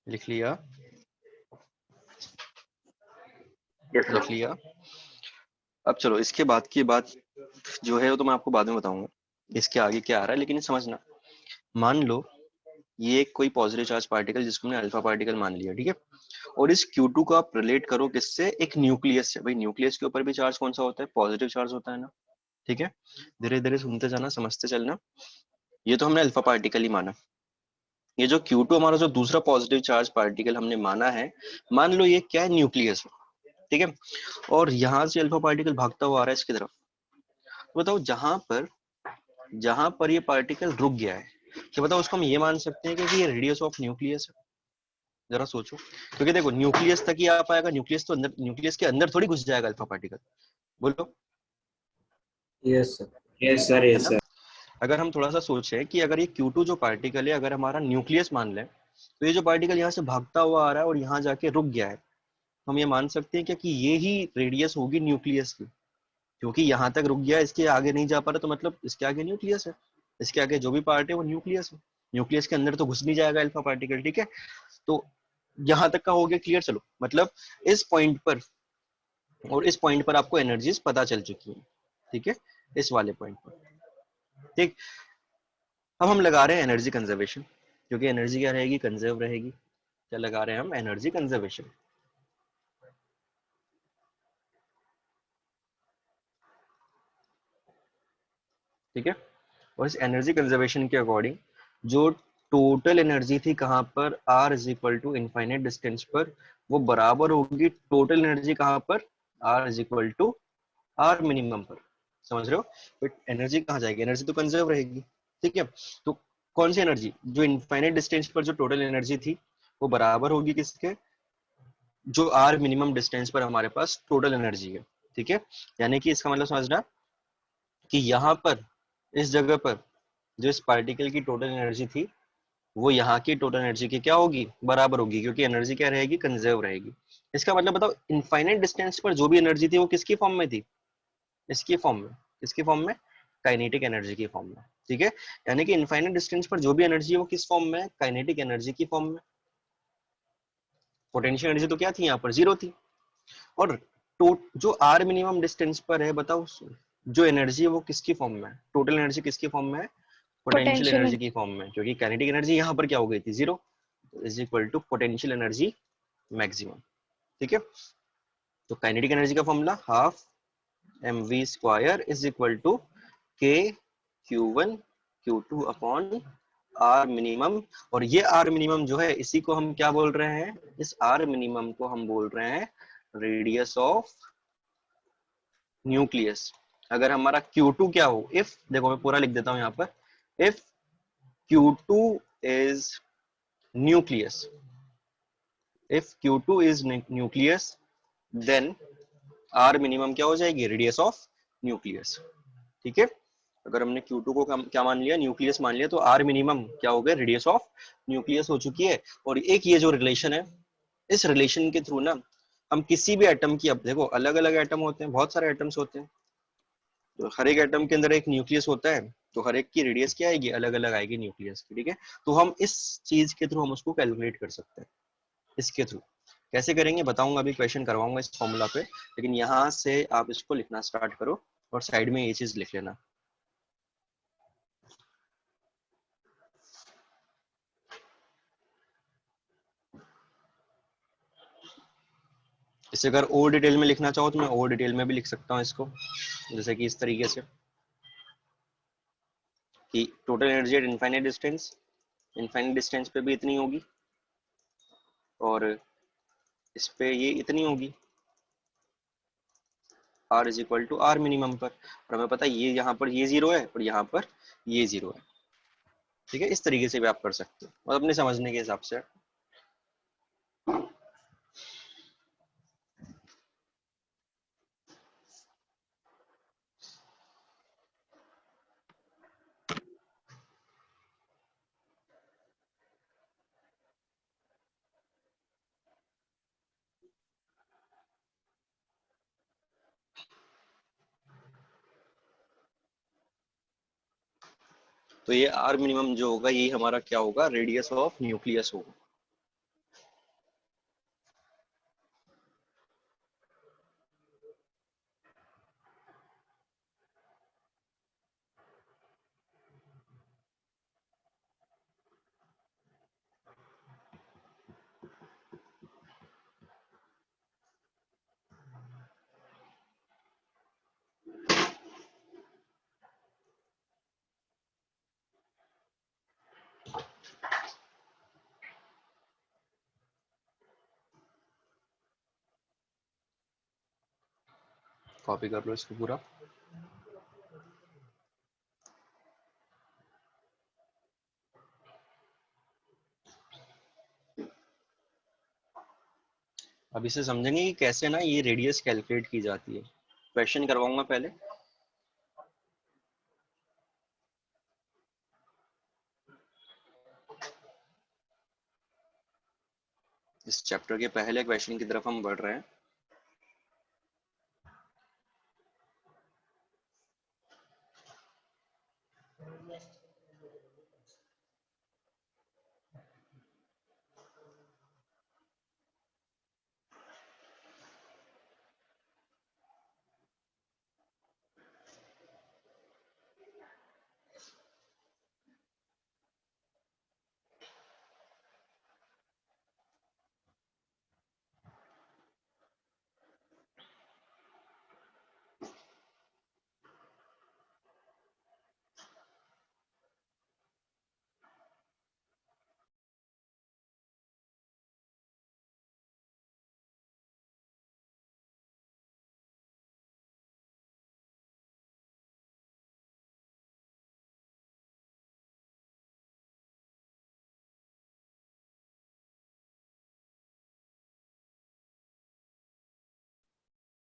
लिख लिया? लिख लिया? अब चलो इसके बाद की बात जो है वो तो मैं आपको बाद में बताऊंगा, इसके आगे क्या आ रहा है, लेकिन समझना। मान लो ये कोई पॉजिटिव चार्ज पार्टिकल जिसको हमने अल्फा पार्टिकल मान लिया, ठीक है, और इस Q2 को आप रिलेट करो किससे? एक न्यूक्लियस से। भाई न्यूक्लियस के ऊपर भी चार्ज कौन सा होता है? पॉजिटिव चार्ज होता है ना। ठीक है, धीरे धीरे सुनते जाना, समझते चलना। ये तो हमने अल्फा पार्टिकल ही माना। ये जो Q2 हमारा जो दूसरा पॉजिटिव चार्ज पार्टिकल हमने माना है, मान लो ये क्या है? न्यूक्लियस। ठीक है, और यहाँ से अल्फा पार्टिकल भागता हुआ आ रहा है इसकी तरफ। तो बताओ जहां पर ये पार्टिकल रुक गया है, क्या बताओ उसको हम ये मान सकते हैं कि ये रेडियस ऑफ न्यूक्लियस है? जरा सोचो, क्योंकि देखो न्यूक्लियस तक ही आ पाएगा, न्यूक्लियस तो अंदर, न्यूक्लियस के अंदर थोड़ी घुस जाएगा अल्फा पार्टिकल। बोलो, यस सर। यस सर, है यस ना। सर। अगर हम थोड़ा सा सोचें कि अगर ये Q2 जो पार्टिकल है अगर हमारा न्यूक्लियस मान लें, तो ये जो पार्टिकल यहाँ से भागता हुआ आ रहा है और यहाँ जाके रुक गया है, हम ये मान सकते हैं क्या कि ये ही रेडियस होगी न्यूक्लियस की, क्योंकि यहाँ तक रुक गया, इसके आगे नहीं जा पा रहा, तो मतलब इसके आगे न्यूक्लियस है, इसके आगे जो भी पार्ट है वो न्यूक्लियस है, न्यूक्लियस के अंदर तो घुस नहीं जाएगा अल्फा पार्टिकल, ठीक है। तो यहाँ तक का हो गया क्लियर। चलो मतलब इस पॉइंट पर और इस पॉइंट पर आपको एनर्जीज पता चल चुकी है, ठीक है, इस वाले पॉइंट पर, ठीक। अब हम लगा रहे हैं एनर्जी कंजर्वेशन, क्योंकि एनर्जी क्या रहेगी, कंजर्व रहेगी। क्या लगा रहे हैं हम, एनर्जी कंजर्वेशन, ठीक है। और इस एनर्जी कंजर्वेशन के अकॉर्डिंग जो टोटल एनर्जी थी कहां पर, R is equal to infinite distance पर, वो बराबर होगी टोटल एनर्जी कहां पर, R is equal to R minimum पर। समझ रहे हो, बट एनर्जी कहाँ जाएगी, एनर्जी तो कंजर्व रहेगी, ठीक है। तो कौन सी एनर्जी, जो इनफाइनाइट डिस्टेंस पर जो टोटल एनर्जी थी वो बराबर होगी किसके, जो R मिनिमम डिस्टेंस पर हमारे पास टोटल एनर्जी है, ठीक है। यानी कि इसका मतलब समझना कि यहाँ पर इस जगह पर जो इस पार्टिकल की टोटल एनर्जी थी वो यहाँ की टोटल एनर्जी की क्या होगी, बराबर होगी, क्योंकि एनर्जी क्या रहेगी, कंजर्व रहेगी। इसका मतलब बताओ, इनफाइनाइट डिस्टेंस पर जो भी एनर्जी थी वो किसकी फॉर्म में थी, इसकी फॉर्म में, किसकी फॉर्म में, काइनेटिक एनर्जी की फॉर्म में, ठीक है। यानी कि इनफाइनाइट डिस्टेंस पर जो भी एनर्जी है वो किस फॉर्म में है, काइनेटिक एनर्जी की फॉर्म में। पोटेंशियल एनर्जी तो क्या थी, यहाँ पर जीरो थी। और जो आर मिनिमम डिस्टेंस पर है, बताओ जो एनर्जी है वो किसकी फॉर्म में है, टोटल एनर्जी किसकी फॉर्म में है, पोटेंशियल पोटेंशियल एनर्जी की फॉर्म में, क्योंकि काइनेटिक एनर्जी यहाँ पर क्या हो गई थी, zero, is equal to potential energy maximum, ठीक है। तो काइनेटिक एनर्जी का formula half mv square is equal to k q1 q2 upon r minimum. और ये r मिनिमम जो है इसी को हम क्या बोल रहे हैं, इस r मिनिमम को हम बोल रहे हैं रेडियस ऑफ न्यूक्लियस। अगर हमारा Q2 क्या हो, इफ, देखो मैं पूरा लिख देता हूं यहाँ पर, if Q2 is nucleus, if Q2 is nucleus then R minimum क्या हो जाएगी, रेडियस ऑफ न्यूक्लियस, ठीक है। अगर हमने Q2 को क्या मान लिया, न्यूक्लियस मान लिया, तो R मिनिमम क्या हो गया, रेडियस ऑफ न्यूक्लियस हो चुकी है। और एक ये जो रिलेशन है, इस रिलेशन के थ्रू ना हम किसी भी एटम की, अब देखो अलग अलग एटम होते हैं, बहुत सारे एटम्स होते हैं, तो हर एक एटम के अंदर एक न्यूक्लियस होता है, तो हर एक की रेडियस क्या आएगी, अलग अलग आएगी न्यूक्लियस की, ठीक है। तो हम इस चीज के थ्रू हम उसको कैलकुलेट कर सकते हैं, इसके थ्रू कैसे करेंगे बताऊंगा, अभी क्वेश्चन करवाऊंगा इस फॉर्मूला पे, लेकिन यहाँ से आप इसको लिखना स्टार्ट करो और साइड में ये चीज लिख लेना। इसे अगर और डिटेल में लिखना चाहो तो मैं और डिटेल में भी लिख सकता हूँ इसको, जैसे कि इस तरीके से कि total energy eight infinite distance पे भी इतनी होगी और इस पे ये इतनी होगी, R is equal to R minimum पर, और हमें पता है ये यहाँ पर ये जीरो है और यहाँ पर ये जीरो है, ठीक है। इस तरीके से भी आप कर सकते हो और अपने समझने के हिसाब से। तो ये R मिनिमम जो होगा ये हमारा क्या होगा, रेडियस ऑफ न्यूक्लियस होगा। कॉपी कर लो इसको पूरा। अब इसे समझेंगे कि कैसे ना ये रेडियस कैलकुलेट की जाती है, क्वेश्चन करवाऊंगा पहले। चैप्टर के पहले क्वेश्चन की तरफ हम बढ़ रहे हैं।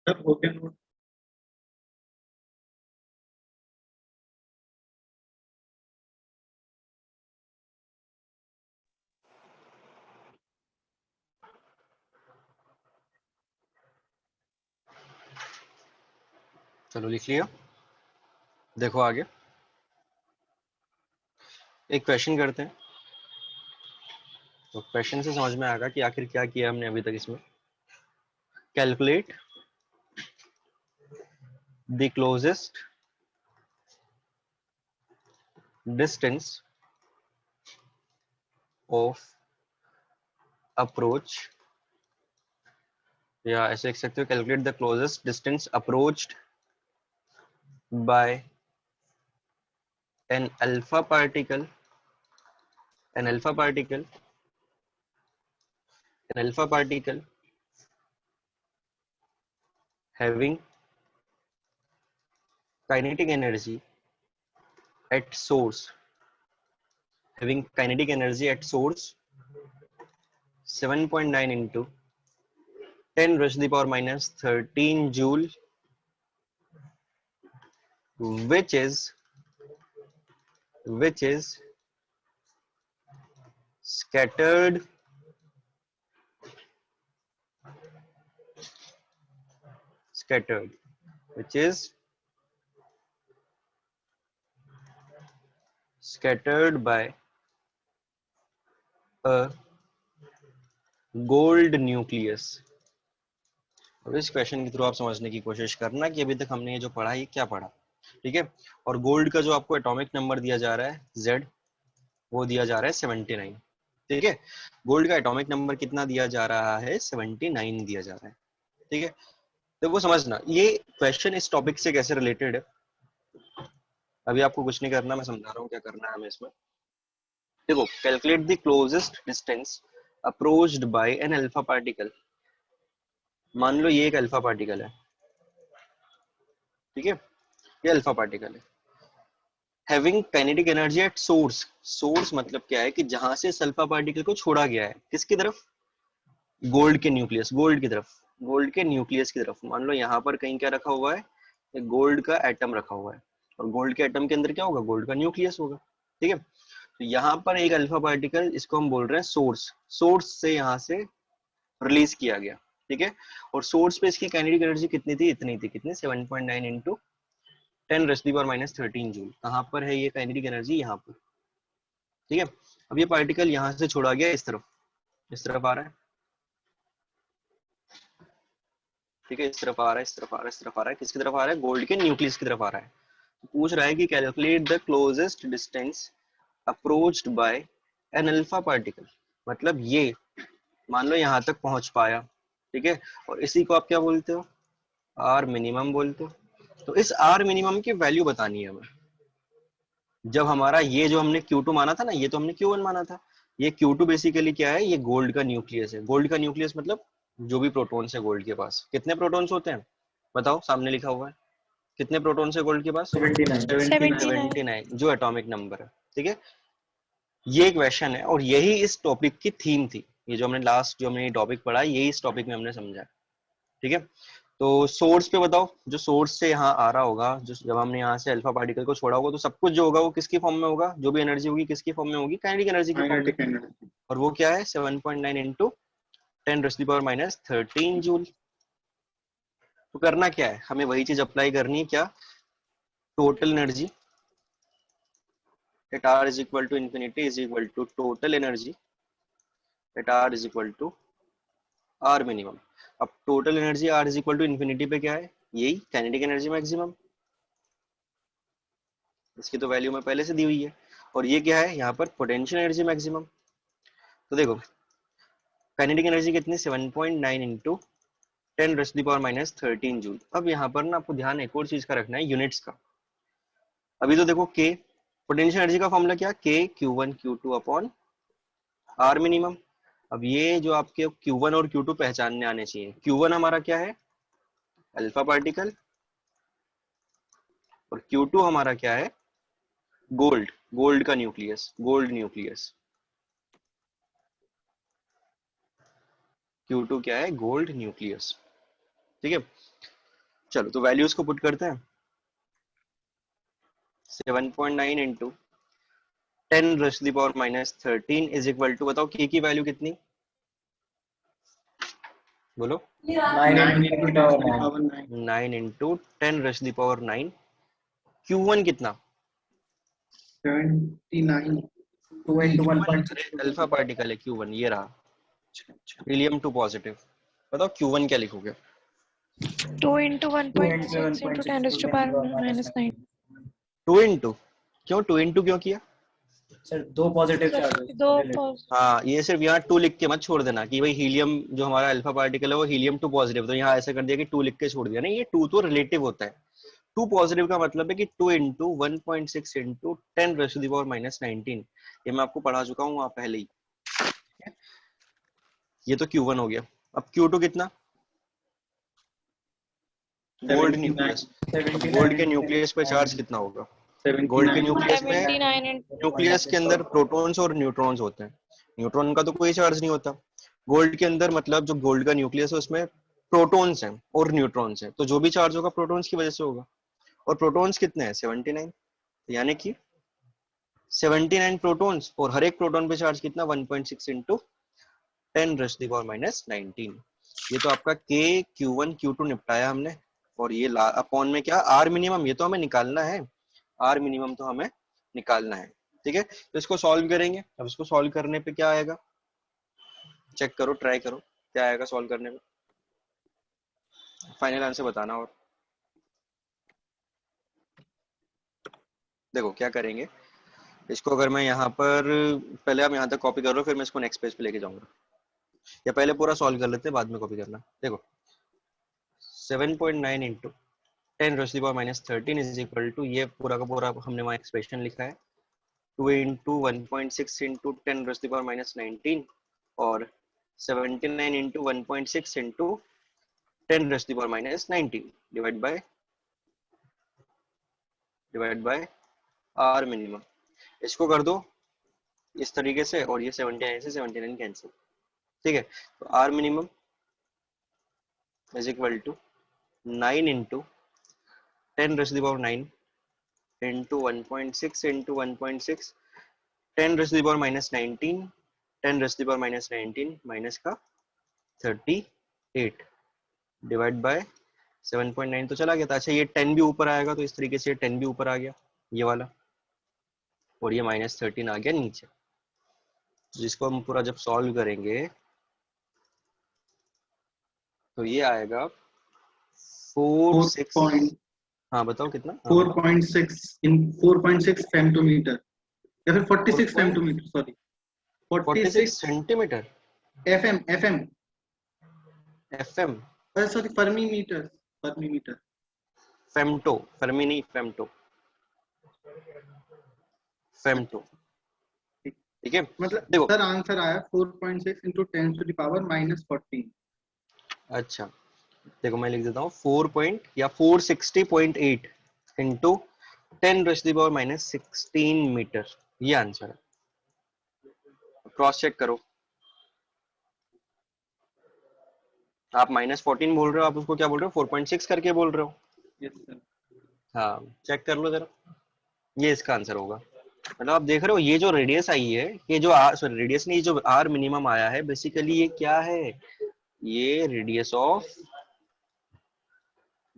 सब हो गया नोट। चलो लिख लिया। देखो आगे एक क्वेश्चन करते हैं, तो क्वेश्चन से समझ में आएगा कि आखिर क्या किया हमने अभी तक इसमें। Calculate the closest distance of approach, या ऐसे लिख सकते हो calculate the closest distance approached by an alpha particle, an alpha particle, an alpha particle having kinetic energy at source, having kinetic energy at source 7.9 into 10 raised to the power minus 13 joule, which is scattered which is scattered by a gold nucleus। अब इस question के through आप समझने की कोशिश करना कि अभी तक हमने ये जो पढ़ा ये क्या पढ़ा, ठीक है। और गोल्ड का जो आपको एटॉमिक नंबर दिया जा रहा है Z, वो दिया जा रहा है 79, ठीक है। गोल्ड का एटॉमिक नंबर कितना दिया जा रहा है, 79 दिया जा रहा है, ठीक है। तो वो समझना ये क्वेश्चन इस टॉपिक से कैसे रिलेटेड है। अभी आपको कुछ नहीं करना, मैं समझा रहा हूँ क्या करना है हमें इसमें। देखो calculate the closest distance approached by an alpha particle. मान लो ये एक अल्फा पार्टिकल है, ठीक है, ये अल्फा पार्टिकल है। Having kinetic energy at source, source मतलब क्या है कि जहां से अल्फा पार्टिकल को छोड़ा गया है, किसकी तरफ, गोल्ड के न्यूक्लियस, गोल्ड की तरफ, गोल्ड के न्यूक्लियस की तरफ। मान लो यहाँ पर कहीं क्या रखा हुआ है, एक गोल्ड का एटम रखा हुआ है, और गोल्ड के एटम के अंदर क्या होगा, गोल्ड का न्यूक्लियस होगा, ठीक है। तो यहाँ पर एक अल्फा पार्टिकल, इसको हम बोल रहे हैं सोर्स, सोर्स से यहाँ से रिलीज किया गया, ठीक है। और सोर्स पे इसकी काइनेटिक एनर्जी कितनी थी, इतनी थी, कितनी, 7.9 into 10 raise to the power minus 13 joule. कहाँ पर है ये काइनेटिक एनर्जी, यहाँ पर, ठीक है। अब ये पार्टिकल यहाँ से छोड़ा गया इस तरफ आ रहा है, ठीक है, इस तरफ आ रहा है, इस तरफ आ रहा है, इस तरफ आ रहा है, किसकी तरफ आ रहा है, गोल्ड के न्यूक्लियस की तरफ आ रहा है। तो पूछ रहा है कि calculate the closest distance approached by an alpha particle, मतलब ये मान लो यहाँ तक पहुंच पाया, ठीक है। और इसी को आप क्या बोलते हो, आर मिनिमम बोलते हो। तो इस आर मिनिमम की वैल्यू बतानी है हमें। जब हमारा ये जो हमने Q2 माना था ना, ये तो हमने Q1 माना था। ये Q2 बेसिकली क्या है, ये गोल्ड का न्यूक्लियस है। गोल्ड का न्यूक्लियस मतलब जो भी प्रोटॉन्स है गोल्ड के पास, कितने प्रोटॉन्स होते हैं बताओ, सामने लिखा हुआ है, कितने प्रोटॉन्स है गोल्ड के पास, 79। 79। 79 जो एटॉमिक नंबर है, ठीक है। ये क्वेश्चन है और यही इस टॉपिक की थीम थी। ये जो हमने लास्ट जो हमने टॉपिक पढ़ा, यही इस टॉपिक में हमने समझा, ठीक है। तो सोर्स पे बताओ, जो सोर्स से यहाँ आ रहा होगा, जो जब हमने यहाँ से अल्फा पार्टिकल को छोड़ा होगा, तो सब कुछ जो होगा वो किसकी फॉर्म में होगा, जो भी एनर्जी होगी किसकी फॉर्म में होगी, काइनेटिक एनर्जी की फॉर्म में। Kinetic energy. और वो क्या है, 7.9 इंटू 10⁻13 जूल। तो करना क्या है, हमें वही चीज अप्लाई करनी है, क्या, total energy at r is equal to infinity is equal to total energy at r is equal to r minimum। अब total energy r is equal to infinity पे क्या है, यही काइनेटिक एनर्जी मैक्सिमम, इसकी तो वैल्यू में पहले से दी हुई है। और ये क्या है यहाँ पर, पोटेंशियल एनर्जी मैक्सिमम। तो देखो काइनेटिक एनर्जी कितनी, 7.9 इंटू 10⁻13 जूल। अब यहाँ पर ना आपको ध्यान एक और चीज का रखना है, यूनिट्स का। अभी तो देखो के, पोटेंशियल एनर्जी का फॉर्मूला क्या, के Q1 Q2 upon r minimum. अब ये जो आपके Q1 और Q2 पहचानने आने चाहिए। Q1 हमारा क्या है, अल्फा पार्टिकल, और Q2 हमारा क्या है, गोल्ड, गोल्ड का न्यूक्लियस, गोल्ड न्यूक्लियस। Q2 क्या है, गोल्ड न्यूक्लियस। ठीक है, चलो तो वैल्यूज को पुट करते हैं। 7.9 इंटू 10⁻13 इज इक्वल टू, बताओ के की वैल्यू कितनी, बोलो, 9 इंटू 10⁻9। Q1 कितना, 79। 2 into 1.6 अल्फा पार्टिकल है Q1, ये रहा, हीलियम 2 पॉजिटिव। बताओ Q1 क्या लिखोगे, 2 into 1.6 into 10 raised to power minus 9. 2 into, क्यों 2 इंटू क्यों किया, सर 2 पॉजिटिव चार्जेस। दो हाँ ये सिर्फ यहाँ 2 लिख के मत छोड़ देना कि भाई हीलियम जो हमारा अल्फा पार्टिकल है वो हीलियम 2 पॉजिटिव, तो यहाँ ऐसे कर दिया कि 2 लिख के छोड़ दिया, नहीं, ये 2 तो रिलेटिव होता है। 2 पॉजिटिव का मतलब है कि 2 इंटू 1.6 इंटू 10⁻19। ये मैं आपको पढ़ा चुका हूँ वहाँ पहले ही। ये तो Q1 हो गया। अब Q2 कितना, गोल्ड न्यूक्लियस। गोल्ड के न्यूक्लियस पे चार्ज कितना होगा, गोल्ड के न्यूक्लियस में, 79 into न्यूक्लियस के अंदर प्रोटॉन्स और न्यूट्रॉन्स होते हैं, न्यूट्रॉन का तो कोई चार्ज नहीं होता। गोल्ड के अंदर मतलब जो गोल्ड का न्यूक्लियस है उसमें प्रोटॉन्स हैं और न्यूट्रॉन्स हैं, तो जो भी चार्ज होगा प्रोटॉन्स की वजह से होगा। और प्रोटॉन्स कितने हैं, 79, यानी कि 79 प्रोटॉन्स, और हर एक प्रोटॉन पे चार्ज कितना, 1.6 इंटू 10⁻19। ये तो आपका के Q1 Q2 निपटाया हमने। और ये अपॉन में क्या, आर मिनिमम, ये तो हमें निकालना है, आर मिनिमम तो हमें निकालना है। ठीक है, तो इसको सॉल्व करेंगे। अब इसको सॉल्व करने पे क्या आएगा, चेक करो, ट्राई करो क्या आएगा सॉल्व करने पे, फाइनल आंसर बताना। और देखो क्या करेंगे, इसको अगर मैं यहाँ पर, पहले आप यहाँ तक कॉपी कर लो, फिर मैं इसको नेक्स्ट पेज पे लेके जाऊंगा, या पहले पूरा सॉल्व कर लेते हैं बाद में कॉपी करना। देखो 7.9 इंटू 10⁻13 इज इक्वल टू, ये पूरा का पूरा हमने वहाँ एक्सप्रेशन लिखा है, 2 इंटू 1.6 इंटू 10⁻19 और 79 into 1.6 into 10⁻19 divide by r minimum. इसको कर दो इस तरीके से, और ये 79 से 79 कैंसिल। ठीक है, तो r minimum is equal to 9 into 10⁻9 into 1.6 into 1.6 10⁻19 10⁻19 minus का 38 डिवाइड बाय 7.9 तो चला गया था। अच्छा ये 10 भी ऊपर आएगा, तो इस तरीके से 10 भी ऊपर आ गया ये वाला, और ये -13 आ गया नीचे। जिसको हम पूरा जब सॉल्व करेंगे तो ये आएगा 4.6। हाँ बताओ कितना, 4.6 फेमटोमीटर या फिर 46 femtometre, sorry 46 centimetre, FM FM FM, sorry फर्मीमीटर, femto, Fermi नहीं, फेमटो, फेमटो। ठीक है, मतलब देखो सर आंसर आया 4.6 इंटू 10 टू द पावर -14। अच्छा देखो मैं लिख देता हूँ 460.8 इंटू 10⁻16 मीटर, ये आंसर है। क्रॉस चेक करो, आप -14 बोल रहे हो, आप उसको क्या बोल रहे हो, 4.6 करके बोल रहे हो। Yes sir. हाँ चेक कर लो जरा, ये इसका आंसर होगा। मतलब आप देख रहे हो ये जो रेडियस आई है, ये जो सॉरी रेडियस नहीं, जो आर मिनिमम आया है, बेसिकली ये क्या है, ये रेडियस ऑफ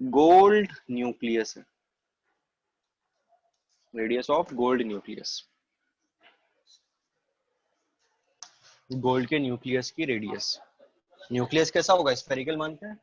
गोल्ड न्यूक्लियस है, radius of gold nucleus, gold के न्यूक्लियस की रेडियस। न्यूक्लियस कैसा होगा, स्फेरिकल मानते हैं।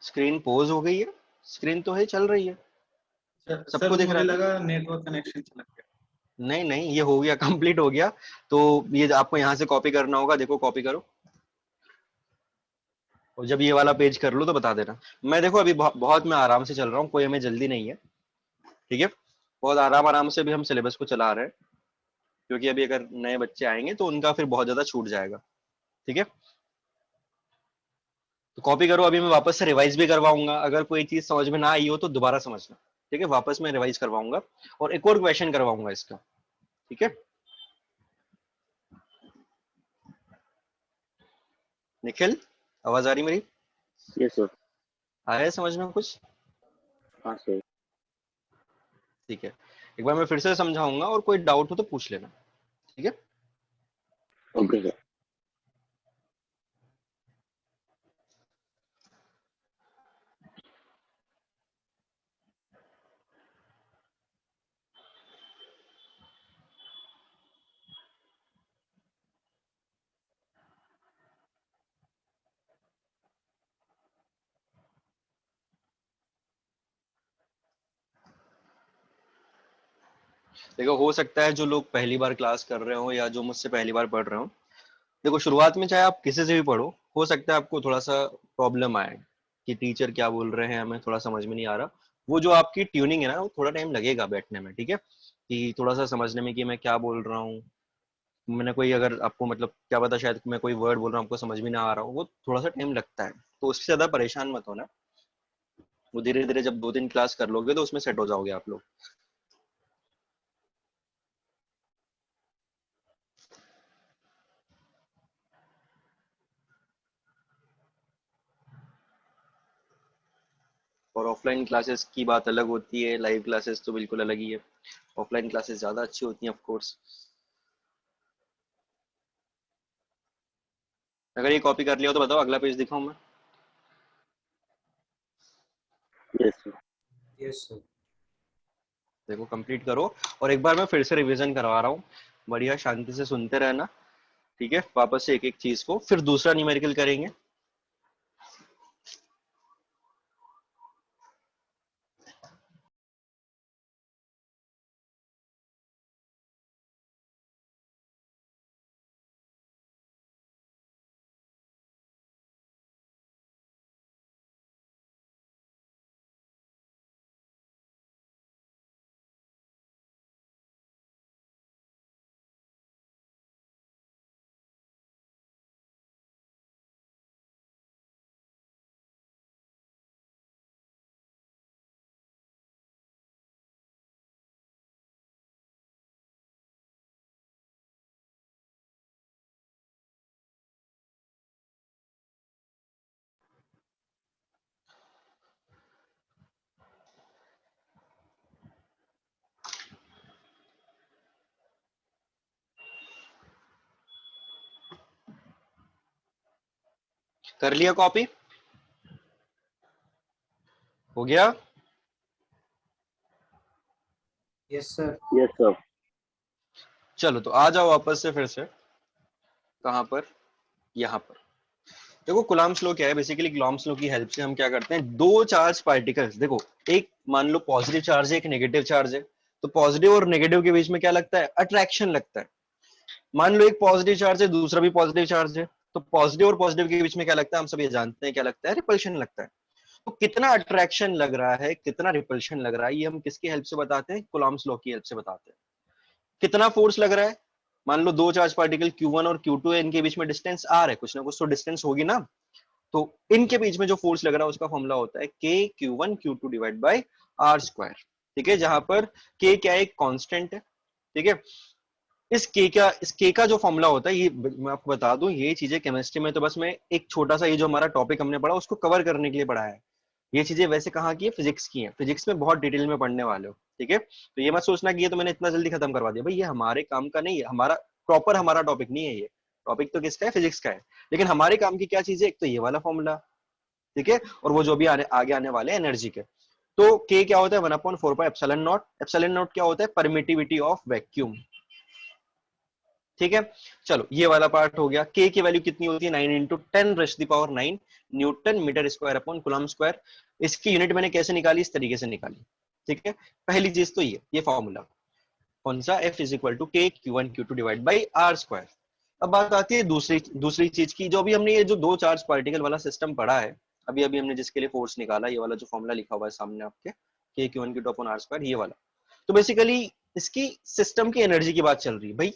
स्क्रीन पोज हो गई है, स्क्रीन तो है, चल रही है, सर सबको दिख मुझे रहा था। लगा नेटवर्क कनेक्शन चला गया। नहीं नहीं, ये हो गया, कंप्लीट हो गया। तो ये आपको यहाँ से कॉपी करना होगा, देखो कॉपी करो, और जब ये वाला पेज कर लो तो बता देना। मैं देखो अभी बहुत मैं आराम से चल रहा हूँ, कोई हमें जल्दी नहीं है, ठीक है। बहुत आराम आराम से भी हम सिलेबस को चला रहे हैं, क्योंकि अभी अगर नए बच्चे आएंगे तो उनका फिर बहुत ज्यादा छूट जाएगा, ठीक है। तो कॉपी करो, अभी मैं वापस से रिवाइज भी करवाऊंगा, अगर कोई चीज समझ में ना आई हो तो दोबारा समझना, ठीक है। वापस मैं रिवाइज करवाऊंगा और एक और क्वेश्चन करवाऊंगा इसका, ठीक है। निखिल, आवाज आ रही मेरी? Yes sir. आया है समझ में कुछ? हाँ सर। ठीक है, एक बार मैं फिर से समझाऊंगा और कोई डाउट हो तो पूछ लेना, ठीक है। Okay sir. देखो, हो सकता है जो लोग पहली बार क्लास कर रहे हो या जो मुझसे पहली बार पढ़ रहे हो, देखो शुरुआत में चाहे आप किसी से भी पढ़ो, हो सकता है आपको थोड़ा सा प्रॉब्लम आए कि टीचर क्या बोल रहे हैं, हमें थोड़ा समझ में नहीं आ रहा। वो जो आपकी ट्यूनिंग है ना, वो थोड़ा टाइम लगेगा बैठने में, ठीक है, कि थोड़ा सा समझने में कि मैं क्या बोल रहा हूँ। मैंने कोई अगर आपको मतलब क्या पता, शायद मैं कोई वर्ड बोल रहा हूँ आपको समझ में ना आ रहा हो, वो थोड़ा सा टाइम लगता है, तो उससे ज्यादा परेशान मत होना। वो धीरे धीरे जब 2 दिन क्लास कर लोगे तो उसमें सेट हो जाओगे आप लोग। और ऑफलाइन क्लासेस की बात अलग होती है, लाइव क्लासेस तो बिल्कुल अलग ही है। ऑफलाइन क्लासेस ज्यादा अच्छी होती हैं ऑफ कोर्स। अगर ये कॉपी कर लिया हो तो बताओ, अगला पेज दिखाऊं मैं? Yes sir. Yes sir. देखो कंप्लीट करो, और एक बार मैं फिर से रिवीजन करवा रहा हूँ, बढ़िया शांति से सुनते रहना, ठीक है। वापस से एक एक चीज को, फिर दूसरा न्यूमेरिकल करेंगे। कर लिया कॉपी? हो गया? Yes sir. Yes, sir. चलो तो आ जाओ वापस से फिर से, कहां पर, यहाँ पर। देखो कुलाम्स लॉ क्या है, बेसिकली कुलाम्स लॉ की हेल्प से हम क्या करते हैं, दो चार्ज पार्टिकल्स, देखो एक मान लो पॉजिटिव चार्ज है, एक नेगेटिव चार्ज है, तो पॉजिटिव और नेगेटिव के बीच में क्या लगता है, अट्रैक्शन लगता है। मान लो एक पॉजिटिव चार्ज है, दूसरा भी पॉजिटिव चार्ज है, तो पॉजिटिव और पॉजिटिव के बीच में क्या लगता है, हम सब ये जानते हैं क्या लगता है, रिपल्शन लगता है। तो कितना अट्रैक्शन लग रहा है, कितना रिपल्शन लग रहा है, ये हम किसकी हेल्प से बताते हैं, कुलाम्स लॉ की हेल्प से बताते हैं। कितना फोर्स लग रहा है, मान लो दो चार्ज पार्टिकल Q1 और Q2 है, इनके बीच में डिस्टेंस R है, कुछ ना कुछ तो डिस्टेंस होगी ना, तो इनके बीच में जो फोर्स लग रहा है उसका फॉर्मूला होता है K Q1 Q2 divide by R square. ठीक है, जहां पर K क्या है, एक कांस्टेंट है। ठीक है, इस K का जो फॉर्मूला होता है, ये मैं आपको बता दूं, ये चीजें केमिस्ट्री में तो बस मैं एक छोटा सा, ये जो हमारा टॉपिक हमने पढ़ा उसको कवर करने के लिए पढ़ा है। ये चीजें वैसे कहाँ की है, फिजिक्स की है, फिजिक्स में बहुत डिटेल में पढ़ने वाले हो। ठीक है, तो ये मत सोचना कि ये तो मैंने इतना जल्दी खत्म करवा दिया, भाई ये हमारे काम का नहीं है, हमारा प्रॉपर हमारा टॉपिक नहीं है ये। टॉपिक तो किसका है, फिजिक्स का है, लेकिन हमारे काम की क्या चीज है, एक तो ये वाला फॉर्मूला, ठीक है, और वो जो भी आगे आने वाले एनर्जी के। तो के क्या होता है, 1/4 एप्सिलॉन नॉट। एप्सिलॉन नॉट क्या होता है, परमिटिविटी ऑफ वैक्यूम। ठीक है, चलो ये वाला पार्ट हो गया। के की वैल्यू कितनी होती है, 9 into 10⁻⁹ newton metre square upon coulomb square. इसकी यूनिट मैंने कैसे निकाली, इस तरीके से निकाली। ठीक है, पहली चीज तो ये फॉर्मूला कौन सा, F is equal to k Q1 Q2 divide by R square. अब बात आती है दूसरी चीज की, जो अभी हमने ये जो दो चार्ज पार्टिकल वाला सिस्टम पढ़ा है, अभी अभी हमने जिसके लिए फोर्स निकाला, ये वाला जो फॉर्मूला लिखा हुआ है सामने आपके, के Q1 Q2 upon R square, ये वाला। तो बेसिकली इसकी सिस्टम की एनर्जी की बात चल रही है। भाई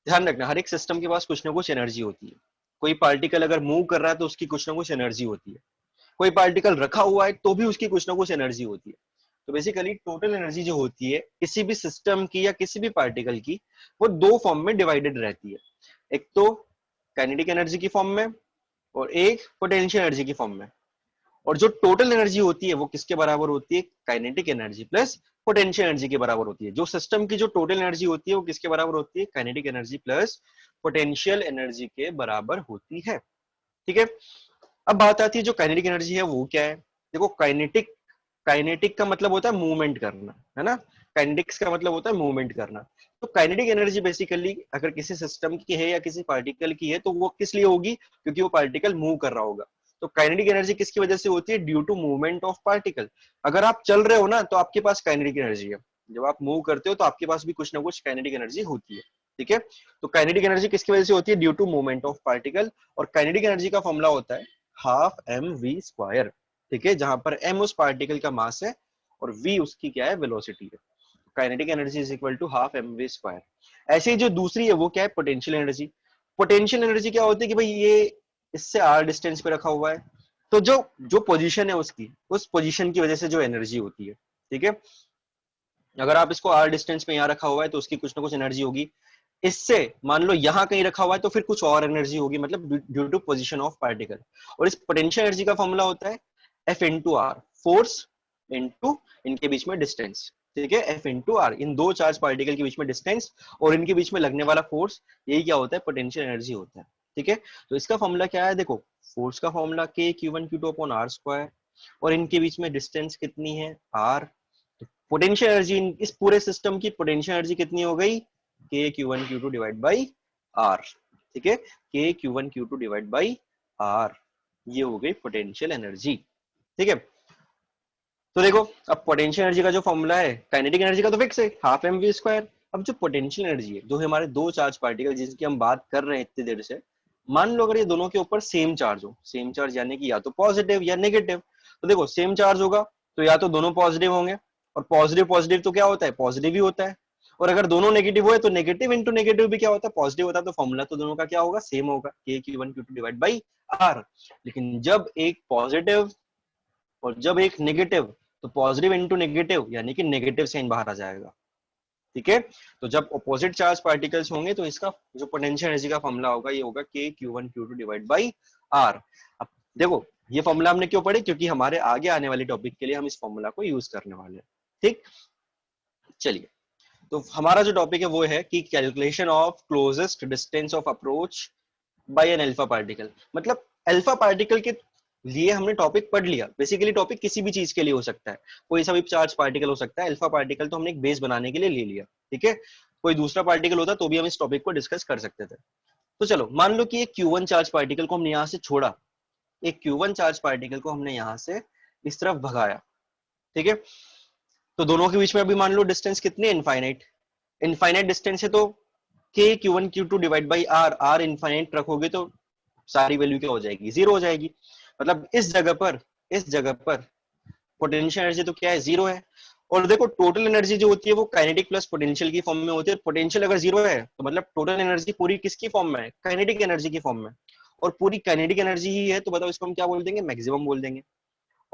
ध्यान रखना, हर एक सिस्टम के पास कुछ ना कुछ एनर्जी होती है। कोई पार्टिकल अगर मूव कर रहा है तो उसकी कुछ ना कुछ एनर्जी होती है, कोई पार्टिकल रखा हुआ है तो भी उसकी कुछ ना कुछ एनर्जी होती है। तो बेसिकली टोटल एनर्जी जो होती है किसी भी सिस्टम की या किसी भी पार्टिकल की, वो दो फॉर्म में डिवाइडेड रहती है। एक तो काइनेटिक एनर्जी की फॉर्म में, और एक पोटेंशियल एनर्जी की फॉर्म में। और जो टोटल एनर्जी होती है वो किसके बराबर होती है, kinetic energy plus potential energy के बराबर होती है। जो सिस्टम की जो टोटल एनर्जी होती है वो किसके बराबर होती है, kinetic energy plus potential energy के बराबर होती है। ठीक है, अब बात आती है जो काइनेटिक एनर्जी है वो क्या है। देखो काइनेटिक काइनेटिक का मतलब होता है मूवमेंट करना, है ना, काइनेटिक्स का मतलब होता है मूवमेंट करना। तो काइनेटिक एनर्जी बेसिकली अगर किसी सिस्टम की है या किसी पार्टिकल की है तो वो किस लिए होगी, क्योंकि वो पार्टिकल मूव कर रहा होगा। तो काइनेटिक एनर्जी किसकी वजह से होती है, due to movement of particle. अगर आप चल रहे हो ना तो आपके पास काइनेटिक एनर्जी है, जब आप मूव करते हो तो आपके पास भी कुछ ना कुछ काइनेटिक एनर्जी होती है। ठीक है, तो काइनेटिक एनर्जी किसकी वजह से होती है, due to movement of particle. और काइनेटिक एनर्जी का फॉर्मूला होता है हाफ mv स्क्वायर। ठीक है, जहां पर m उस पार्टिकल का मास है और v उसकी क्या है, वेलोसिटी है। Kinetic energy is equal to half mv square. ऐसे ही जो दूसरी है वो क्या है, पोटेंशियल एनर्जी। पोटेंशियल एनर्जी क्या होती है कि भाई ये इससे r डिस्टेंस पे रखा हुआ है, तो जो जो पोजीशन है उसकी, उस पोजीशन की वजह से जो एनर्जी होती है। ठीक है, अगर आप इसको r डिस्टेंस पे यहाँ रखा हुआ है तो उसकी कुछ ना कुछ एनर्जी होगी। इससे मान लो यहाँ कहीं रखा हुआ है तो फिर कुछ और एनर्जी होगी, मतलब due to position of particle. और इस पोटेंशियल एनर्जी का फॉर्मूला होता है F into r, force into इनके बीच में डिस्टेंस। ठीक है, F इंटू आर, इन दो चार्ज पार्टिकल के बीच में डिस्टेंस और इनके बीच में लगने वाला फोर्स, यही क्या होता है, पोटेंशियल एनर्जी होता है। ठीक है, तो इसका फॉर्मूला क्या है, देखो फोर्स का formula K Q1 Q2 upon R square, और इनके बीच में डिस्टेंस कितनी है, R। पोटेंशियल एनर्जी, इस पूरे सिस्टम की पोटेंशियल एनर्जी कितनी हो गई, K Q1 Q2 divide by R। ठीक है, K Q1 Q2 divide by R, ये हो गई पोटेंशियल एनर्जी। ठीक है, तो देखो अब पोटेंशियल एनर्जी का जो फॉर्मूला है, काइनेटिक एनर्जी का तो फिक्स है हाफ mv स्क्वायर। अब जो पोटेंशियल एनर्जी है, जो हमारे दो चार्ज पार्टिकल जिनकी हम बात कर रहे हैं इतनी देर से, मान लो अगर ये दोनों के ऊपर सेम चार्ज हो, सेम चार्ज यानी कि या तो पॉजिटिव या नेगेटिव। तो देखो सेम चार्ज होगा तो या तो दोनों पॉजिटिव होंगे, और पॉजिटिव पॉजिटिव तो क्या होता है, पॉजिटिव ही होता है। और अगर दोनों नेगेटिव हुए तो नेगेटिव इंटू नेगेटिव भी क्या होता है, पॉजिटिव होता है। तो फॉर्मूला तो दोनों का क्या होगा, सेम होगा, K Q1 Q2 divide by R। लेकिन जब एक पॉजिटिव और जब एक नेगेटिव, तो पॉजिटिव इंटू नेगेटिव यानी कि नेगेटिव साइन बाहर आ जाएगा। ठीक है, तो जब ऑपोजिट चार्ज पार्टिकल्स होंगे तो इसका जो पोटेंशियल एनर्जी का फॉर्मूला होगा ये होगा K Q1 Q2 divide by R। अब देखो ये फॉर्मूला हमने क्यों पढ़े, क्योंकि हमारे आगे आने वाले टॉपिक के लिए हम इस फॉर्मूला को यूज करने वाले हैं। ठीक, चलिए, तो हमारा जो टॉपिक है वो है कि calculation of closest distance of approach by an alpha particle. मतलब अल्फा पार्टिकल के लिए हमने टॉपिक पढ़ लिया। बेसिकली टॉपिक किसी भी चीज के लिए हो सकता है, कोई सा भी चार्ज पार्टिकल हो सकता है। अल्फा पार्टिकल तो हमने एक बेस बनाने के लिए ले लिया, ठीक है। कोई दूसरा पार्टिकल होता तो भी हम इस टॉपिक को डिस्कस कर सकते थे। तो चलो मान लो कि एक Q1 चार्ज पार्टिकल को हमने यहाँ से छोड़ा, एक Q1 चार्ज पार्टिकल को हमने यहाँ से इस तरफ भगाया, ठीक है। तो दोनों के बीच में अभी मान लो डिस्टेंस कितनी, इनफाइनाइट। इनफाइनाइट डिस्टेंस है तो k Q1 Q2 divide by r, r infinite रखोगे तो सारी वैल्यू क्या हो जाएगी, जीरो हो जाएगी। मतलब इस जगह पर पोटेंशियल एनर्जी तो क्या है, जीरो है। और देखो टोटल एनर्जी जो होती है वो काइनेटिक प्लस पोटेंशियल की फॉर्म में होती है। पोटेंशियल अगर जीरो है तो मतलब टोटल एनर्जी पूरी किसकी फॉर्म में है, काइनेटिक एनर्जी की फॉर्म में। और पूरी काइनेटिक एनर्जी ही है तो बताओ इसको हम क्या बोल देंगे, मैक्सिमम बोल देंगे।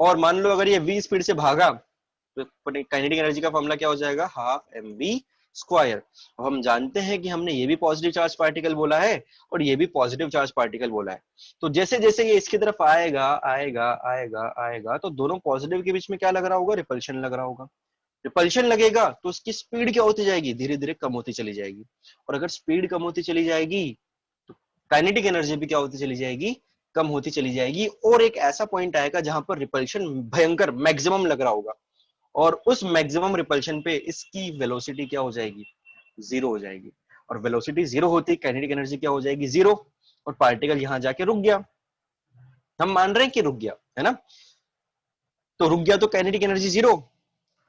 और मान लो अगर ये v स्पीड से भागा तो काइनेटिक एनर्जी का फॉर्मूला क्या हो जाएगा, हाफ एम वी स्क्वायर। हम जानते हैं कि हमने ये भी पॉजिटिव चार्ज पार्टिकल बोला है और ये भी पॉजिटिव चार्ज पार्टिकल बोला है। तो जैसे जैसे ये इसकी तरफ आएगा आएगा आएगा आएगा तो दोनों पॉजिटिव के बीच में क्या लग रहा होगा, रिपल्शन लग रहा होगा। रिपल्शन लगेगा तो उसकी स्पीड क्या होती जाएगी, धीरे धीरे कम होती चली जाएगी। और अगर स्पीड कम होती चली जाएगी तो काइनेटिक एनर्जी भी क्या होती चली जाएगी, कम होती चली जाएगी। और एक ऐसा पॉइंट आएगा जहां पर रिपल्शन भयंकर मैक्सिमम लग रहा होगा और उस मैक्सिमम रिपल्शन पे इसकी वेलोसिटी क्या हो जाएगी, जीरो हो जाएगी। और वेलोसिटी जीरो होती है, काइनेटिक एनर्जी क्या हो जाएगी, जीरो। और पार्टिकल यहां जाके रुक गया, हम मान रहे हैं कि रुक गया है ना। तो रुक गया तो काइनेटिक एनर्जी जीरो,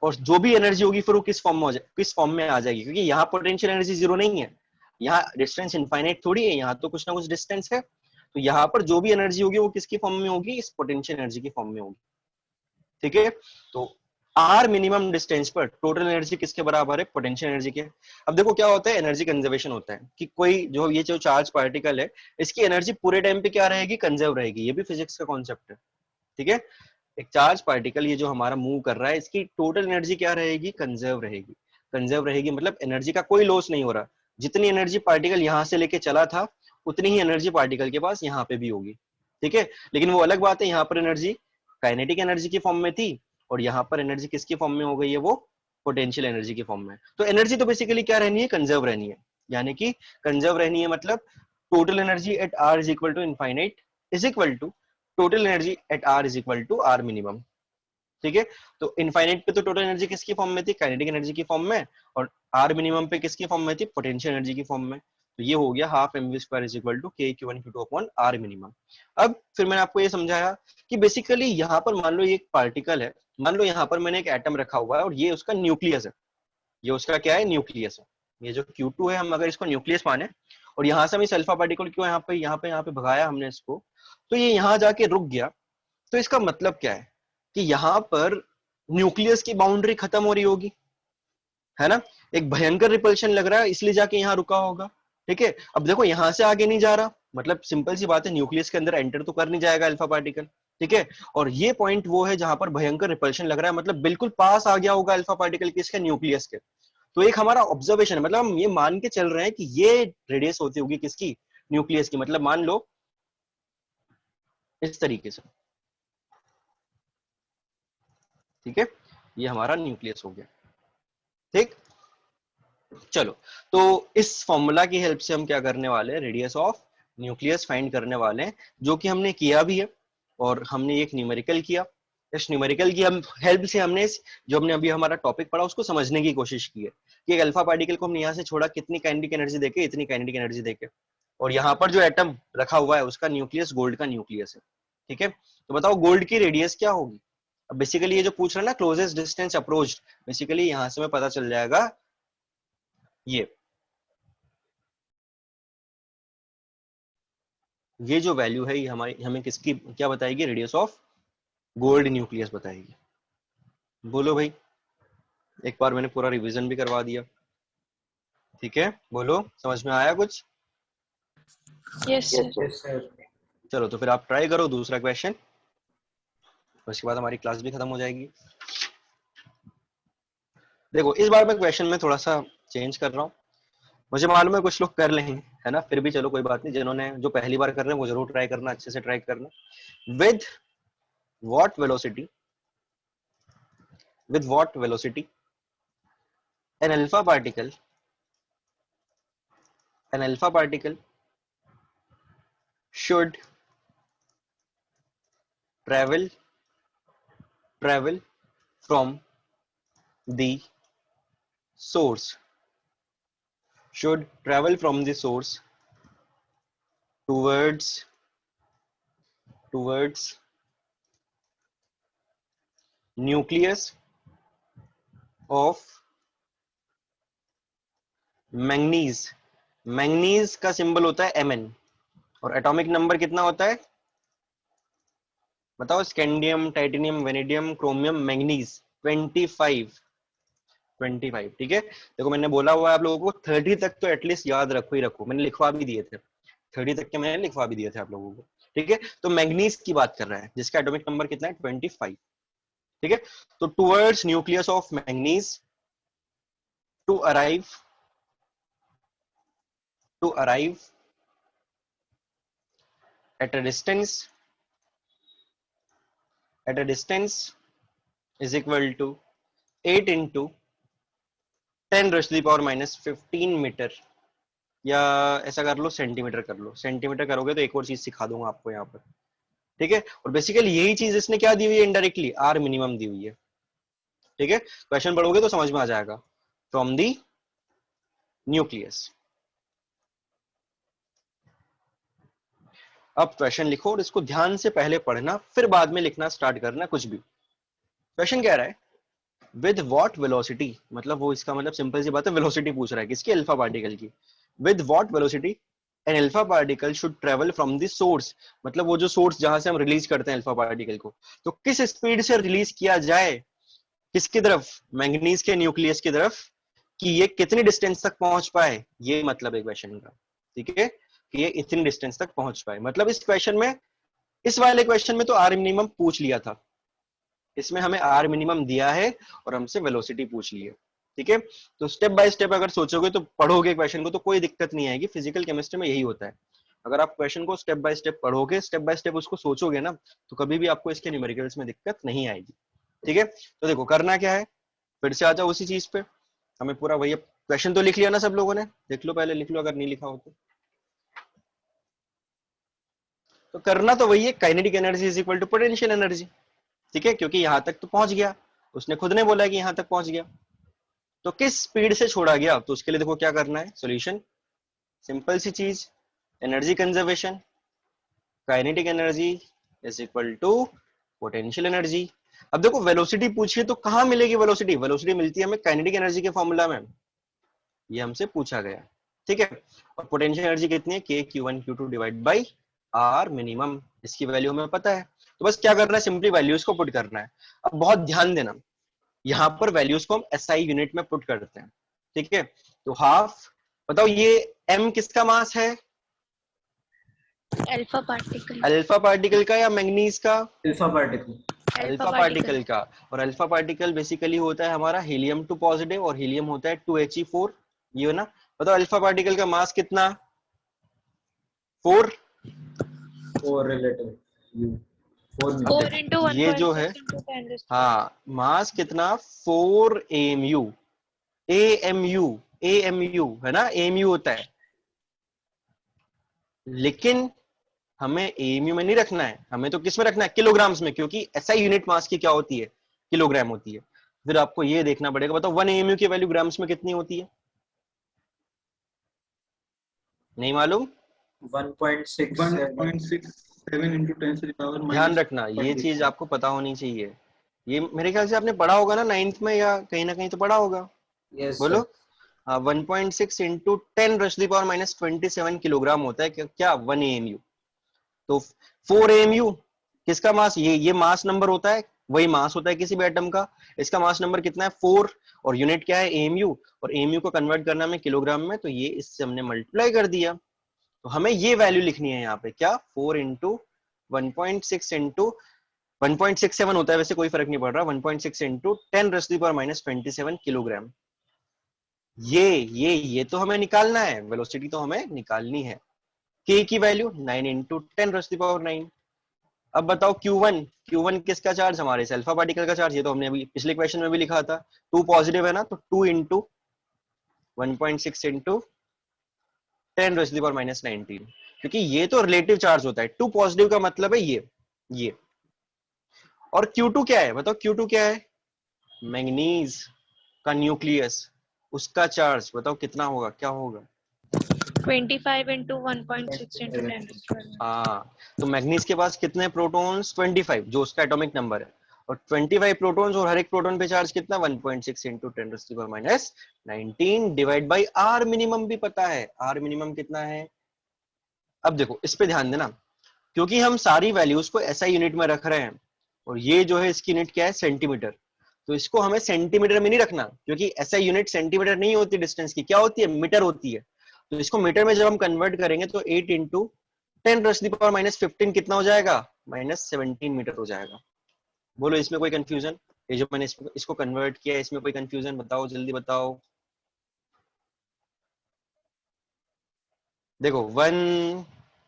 और जो भी एनर्जी होगी फिर वो किस फॉर्म में हो जाए, किस फॉर्म में आ जाएगी, क्योंकि यहाँ पोटेंशियल एनर्जी जीरो नहीं है, यहाँ डिस्टेंस इनफाइनाइट थोड़ी है, यहाँ तो कुछ ना कुछ डिस्टेंस है। तो यहाँ पर जो भी एनर्जी होगी वो किसकी फॉर्म में होगी, इस पोटेंशियल एनर्जी की फॉर्म में होगी, ठीक है। तो आर मिनिमम डिस्टेंस पर टोटल एनर्जी किसके बराबर है, पोटेंशियल एनर्जी के। अब देखो क्या होता है, एनर्जी कंजर्वेशन होता है कि कोई जो ये जो चार्ज पार्टिकल है इसकी एनर्जी पूरे टाइम पे क्या रहेगी, कंजर्व रहेगी। ये भी फिजिक्स का कॉन्सेप्ट है, ठीक है। एक चार्ज पार्टिकल ये जो हमारा मूव कर रहा है इसकी टोटल एनर्जी क्या रहेगी, कंजर्व रहेगी। कंजर्व रहेगी मतलब एनर्जी का कोई लॉस नहीं हो रहा। जितनी एनर्जी पार्टिकल यहां से लेके चला था उतनी ही एनर्जी पार्टिकल के पास यहाँ पे भी होगी, ठीक है। लेकिन वो अलग बात है, यहाँ पर एनर्जी काइनेटिक एनर्जी की फॉर्म में थी और यहाँ पर एनर्जी किसकी फॉर्म में हो गई है, वो पोटेंशियल एनर्जी की फॉर्म में। तो एनर्जी तो बेसिकली क्या रहनी है, कंजर्व रहनी है। यानी कि कंजर्व रहनी है मतलब total energy at r is equal to infinite is equal to total energy at r is equal to r minimum, ठीक है। तो इनफाइनाइट पे तो टोटल एनर्जी किसकी फॉर्म में थी, काइनेटिक एनर्जी की फॉर्म में, और आर मिनिमम पे किसकी फॉर्म में थी, पोटेंशियल एनर्जी की फॉर्म में। तो ये हो गया half m v square is equal to k Q1 Q2 upon r minimum. अब फिर मैंने आपको ये समझाया कि बेसिकली यहाँ पर मान लो ये एक पार्टिकल है, मान लो यहाँ पर मैंने एक एटम रखा हुआ है और ये उसका न्यूक्लियस है, ये उसका क्या है, न्यूक्लियस है। ये जो Q2 है हम अगर इसको न्यूक्लियस माने और यहाँ से हम इस अल्फा पार्टिकल क्यों यहाँ पे भगाया हमने इसको, तो ये यहाँ जाके रुक गया। तो इसका मतलब क्या है कि यहाँ पर न्यूक्लियस की बाउंड्री खत्म हो रही होगी, है ना। एक भयंकर रिपल्शन लग रहा है इसलिए जाके यहाँ रुका होगा, ठीक है। अब देखो यहाँ से आगे नहीं जा रहा, मतलब सिंपल सी बात है न्यूक्लियस के अंदर एंटर तो कर नहीं जाएगा अल्फा पार्टिकल, ठीक है। और ये पॉइंट वो है जहां पर भयंकर रिपल्शन लग रहा है, मतलब बिल्कुल पास आ गया होगा अल्फा पार्टिकल किसके, न्यूक्लियस के। तो एक हमारा ऑब्जर्वेशन है, मतलब हम ये मान के चल रहे हैं कि ये रेडियस होती होगी किसकी, न्यूक्लियस की। मतलब मान लो इस तरीके से, ठीक है, ये हमारा न्यूक्लियस हो गया, ठीक। चलो, तो इस फॉर्मूला की हेल्प से हम क्या करने वाले हैं, रेडियस ऑफ न्यूक्लियस फाइंड करने वाले हैं, जो कि हमने किया भी है। और हमने एक न्यूमेरिकल किया, इस न्यूमेरिकल की हम हेल्प से हमने जो हमने अभी हमारा टॉपिक पढ़ा उसको समझने की कोशिश की है कि एक अल्फा पार्टिकल को हमने यहाँ से छोड़ा, कितनी काइनेटिक एनर्जी देके, इतनी काइनेटिक एनर्जी देके। और यहाँ पर जो एटम रखा हुआ है उसका न्यूक्लियस गोल्ड का न्यूक्लियस है, ठीक है। तो बताओ गोल्ड की रेडियस क्या होगी। अब बेसिकली ये जो पूछ रहा है ना, क्लोजेस्ट डिस्टेंस अप्रोच, बेसिकली यहाँ से हमें पता चल जाएगा ये जो वैल्यू है ये हमारी हमें किसकी क्या बताएगी, रेडियस ऑफ गोल्ड न्यूक्लियस बताएगी। बोलो भाई, एक बार मैंने पूरा रिवीजन भी करवा दिया, ठीक है। बोलो समझ में आया कुछ, Yes, sir. Yes, sir. चलो तो फिर आप ट्राई करो दूसरा क्वेश्चन, उसके बाद हमारी क्लास भी खत्म हो जाएगी। देखो इस बार मैं क्वेश्चन में थोड़ा सा चेंज कर रहा हूँ, मुझे मालूम है कुछ लोग कर लेंगे, है ना, फिर भी चलो कोई बात नहीं, जिन्होंने जो पहली बार कर रहे हैं वो जरूर ट्राई करना, अच्छे से ट्राई करना। With what velocity, with what velocity an alpha particle should travel from the source, should travel from the source towards nucleus of manganese. Manganese का सिंबल होता है Mn और एटॉमिक नंबर कितना होता है बताओ? Scandium, titanium, vanadium, chromium, manganese 25। ठीक है, देखो मैंने बोला हुआ है आप लोगों को 30 तक तो एटलीस्ट याद रखो ही रखो, मैंने लिखवा भी दिए थे 30 तक के, मैंने लिखवा भी दिए थे आप लोगों को। ठीक है, तो मैंगनीज की बात कर रहा है जिसका एटॉमिक नंबर कितना है 25। ठीक है, तो towards nucleus of manganese to arrive at a distance is equal to 8 into 10 raised to the power minus 15 metre, या ऐसा कर लो सेंटीमीटर कर लो, सेंटीमीटर करोगे तो एक और चीज सिखा दूंगा आपको यहाँ पर। ठीक है, और बेसिकली यही चीज इसने क्या दी हुई है इनडायरेक्टली, आर मिनिमम दी हुई है। ठीक है, क्वेश्चन पढ़ोगे तो समझ में आ जाएगा। फ्रॉम दी न्यूक्लियस, अब क्वेश्चन लिखो और इसको ध्यान से पहले पढ़ना फिर बाद में लिखना स्टार्ट करना कुछ भी। क्वेश्चन कह रहा है विद व्हाट वेलोसिटी, मतलब वो इसका मतलब सिंपल सी बात है वेलोसिटी पूछ रहा है किसकी, अल्फा पार्टिकल की। With what velocity an alpha particle should travel from the source, मतलब वो जो सोर्स जहां से हम रिलीज करते हैं अल्फा पार्टिकल को, तो किस स्पीड से रिलीज किया जाए, किसकी तरफ, मैंगनीज के न्यूक्लियस की तरफ, कि ये कितनी डिस्टेंस तक पहुंच पाए, ये मतलब है क्वेश्चन का। ठीक है, कि ये इतनी डिस्टेंस तक पहुंच पाए, मतलब इस क्वेश्चन में, इस वाले क्वेश्चन में तो आर मिनिमम पूछ लिया था, इसमें हमें आर मिनिमम दिया है और हमसे वेलोसिटी पूछ ली है। ठीक है, तो स्टेप बाय स्टेप अगर सोचोगे तो पढ़ोगे क्वेश्चन को तो कोई दिक्कत नहीं आएगी। फिजिकल केमिस्ट्री में यही होता है, अगर आप क्वेश्चन को स्टेप बाय स्टेप पढ़ोगे, स्टेप बाय स्टेप उसको सोचोगे ना, तो कभी भी आपको इसके न्यूमेरिकल्स में दिक्कत नहीं आएगी। ठीक है, तो देखो करना क्या है, फिर से आ जाओ उसी चीज पे, हमें पूरा वही क्वेश्चन तो लिख लिया ना सब लोगों ने, देख लो पहले, लिख लो अगर नहीं लिखा हो तो करना तो वही है, kinetic energy is equal to potential energy. ठीक है, क्योंकि यहां तक तो पहुंच गया, उसने खुद ने बोला कि यहां तक पहुंच गया, तो किस स्पीड से छोड़ा गया, तो उसके लिए देखो क्या करना है, सॉल्यूशन सिंपल सी चीज, energy conservation, kinetic energy is equal to potential energy. अब देखो वेलोसिटी पूछिए तो कहां मिलेगी वेलोसिटी, वेलोसिटी मिलती है हमें काइनेटिक एनर्जी के फॉर्मूला में, ये हमसे पूछा गया। ठीक है, और पोटेंशियल एनर्जी कितनी है, के Q1 Q2 divide by R minimum, इसकी वैल्यू हमें पता है, तो बस क्या करना है, सिंपली वैल्यूज को पुट करना है। अब बहुत ध्यान देना, यहाँ पर वैल्यूज को हम SI यूनिट में पुट करते हैं। ठीक है, तो हाफ, बताओ ये M किसका मास है, अल्फा पार्टिकल, अल्फा पार्टिकल का या मैंगनीज का, अल्फा पार्टिकल, अल्फा पार्टिकल का। और अल्फा पार्टिकल बेसिकली होता है हमारा हीलियम 2 पॉजिटिव और हीलियम होता है 2He4, ये ना। बताओ अल्फा पार्टिकल का मास कितना, 4, 4 रिलेटिव यू 4 4 into ये जो है 1.6 into 10 raised to हाँ, मास कितना 4 AMU, AMU है ना, AMU होता है, लेकिन हमें AMU में नहीं रखना है, हमें तो किस में रखना है, किलोग्राम्स में, क्योंकि SI यूनिट मास की क्या होती है, किलोग्राम होती है। फिर आपको ये देखना पड़ेगा, बताओ 1 AMU की वैल्यू ग्राम्स में कितनी होती है, नहीं मालूम, 1.67 into 10 to the power ध्यान minus रखना ये 0.6. चीज आपको पता होनी चाहिए। ये मेरे ख्याल से आपने पढ़ा होगा ना 9th में, या कहीं ना कहीं तो पढ़ा होगा, यस बोलो। 1.6 into 10 raise to the power minus 27 kilogram होता है क्या 1 AMU। तो 4 AMU किसका मास, ये मास नंबर होता है, वही मास होता है किसी भी एटम का, इसका मास नंबर कितना है 4, और यूनिट क्या है AMU, और AMU को कन्वर्ट करना में किलोग्राम में, तो ये इससे हमने मल्टीप्लाई कर दिया, तो हमें ये वैल्यू लिखनी है यहाँ पे, क्या 4 इंटू 1.6 इंटू 1.67 होता है, वैसे कोई फर्क नहीं पड़ रहा, 1.6 into 10 raise to the power minus 27 kilogram. ये तो हमें निकालना है, वेलोसिटी तो हमें निकालनी है। k की value 9 into 10 raise to the power 9। अब बताओ Q1 किसका चार्ज, हमारे अल्फा पार्टिकल का चार्ज, ये तो हमने अभी पिछले क्वेश्चन में भी लिखा था, 2 पॉजिटिव है ना, तो 2 into 1.6 into 10 raise to the power minus 19, क्योंकि ये तो रिलेटिव चार्ज होता है, 2 पॉजिटिव का मतलब है ये और Q2 क्या है बताओ, Q2 क्या है, मैंगनीज का न्यूक्लियस, उसका चार्ज बताओ कितना होगा, क्या होगा। 25 into 1.6 into 10 raised to 12. हाँ, तो मैग्नीज के पास कितने प्रोटॉन्स, 25 जो उसका एटॉमिक नंबर है, और 25 प्रोटॉन्स, और हर एक प्रोटॉन पे चार्ज कितना, 1.6 into 10⁻⁻⁹ divide by R minimum भी पता है, आर मिनिमम कितना है। अब देखो इस पे ध्यान देना, क्योंकि हम सारी वैल्यूज को ऐसा यूनिट में रख रहे हैं, और ये जो है इसकी यूनिट क्या है, सेंटीमीटर, तो इसको हमें सेंटीमीटर में नहीं रखना, क्योंकि ऐसा यूनिट सेंटीमीटर नहीं होती डिस्टेंस की, क्या होती है, मीटर होती है। तो इसको मीटर में जब हम कन्वर्ट करेंगे तो 8 into 10⁻⁻15 कितना हो जाएगा, -17 मीटर हो जाएगा। बोलो इसमें कोई कंफ्यूजन, ये जो मैंने इसको कन्वर्ट किया है इसमें कोई कंफ्यूजन, बताओ जल्दी बताओ। देखो 1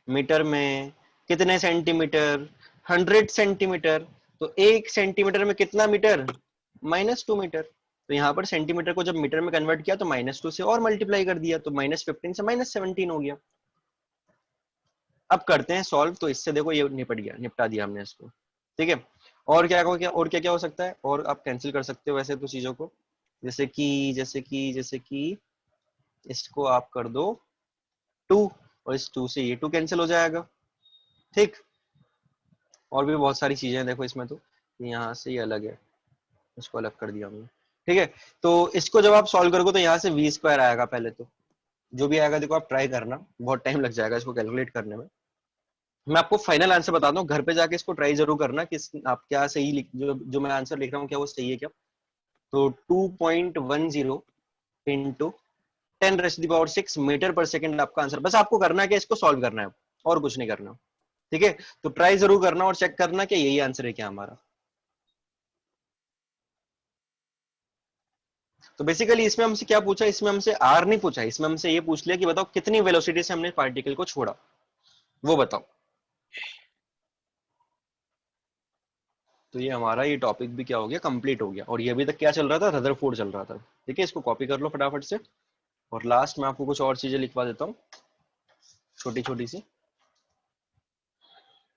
मीटर में कितने सेंटीमीटर, 100 सेंटीमीटर, तो 1 सेंटीमीटर में कितना मीटर, -2 मीटर। तो यहाँ पर सेंटीमीटर को जब मीटर में कन्वर्ट किया तो -2 से और मल्टीप्लाई कर दिया, तो -15 से -17 हो गया। अब करते हैं सॉल्व, तो इससे देखो ये निपटा दिया हमने इसको, ठीक है। और क्या क्या हो सकता है, और आप कैंसिल कर सकते हो वैसे तो चीजों को, जैसे कि इसको आप कर दो 2, और इस 2 से ये 2 कैंसिल हो जाएगा, ठीक। और भी बहुत सारी चीजें हैं देखो इसमें, तो यहाँ से ये अलग है, इसको अलग कर दिया हमने, ठीक है। तो इसको जब आप सॉल्व करोगे तो यहाँ से v² आएगा, पहले तो जो भी आएगा देखो आप ट्राई करना, बहुत टाइम लग जाएगा इसको कैलकुलेट करने में। मैं आपको फाइनल आंसर बताता हूँ, घर पे जाके इसको ट्राई जरूर करना कि आप क्या सही जो मैं आंसर लिख रहा हूँ क्या वो सही है क्या। तो 2.10 into 10⁻⁶ मीटर पर सेकंड आपका आंसर, बस आपको करना है कि इसको सॉल्व करना है, और कुछ नहीं करना, ठीक है। तो ट्राई जरूर करना और चेक करना कि यही आंसर है क्या हमारा। तो बेसिकली इसमें हमसे क्या पूछा, इसमें हमसे आर नहीं पूछा, इसमें हमसे ये पूछ लिया कि बताओ कितनी वेलोसिटी से हमने पार्टिकल को छोड़ा, वो बताओ। तो ये हमारा ये टॉपिक भी क्या हो गया, कंप्लीट हो गया। और ये अभी तक क्या चल रहा था, रदरफोर्ड चल रहा था, ठीक है। इसको कॉपी कर लो फटाफट से, और लास्ट में आपको कुछ और चीजें लिखवा देता हूँ छोटी छोटी सी।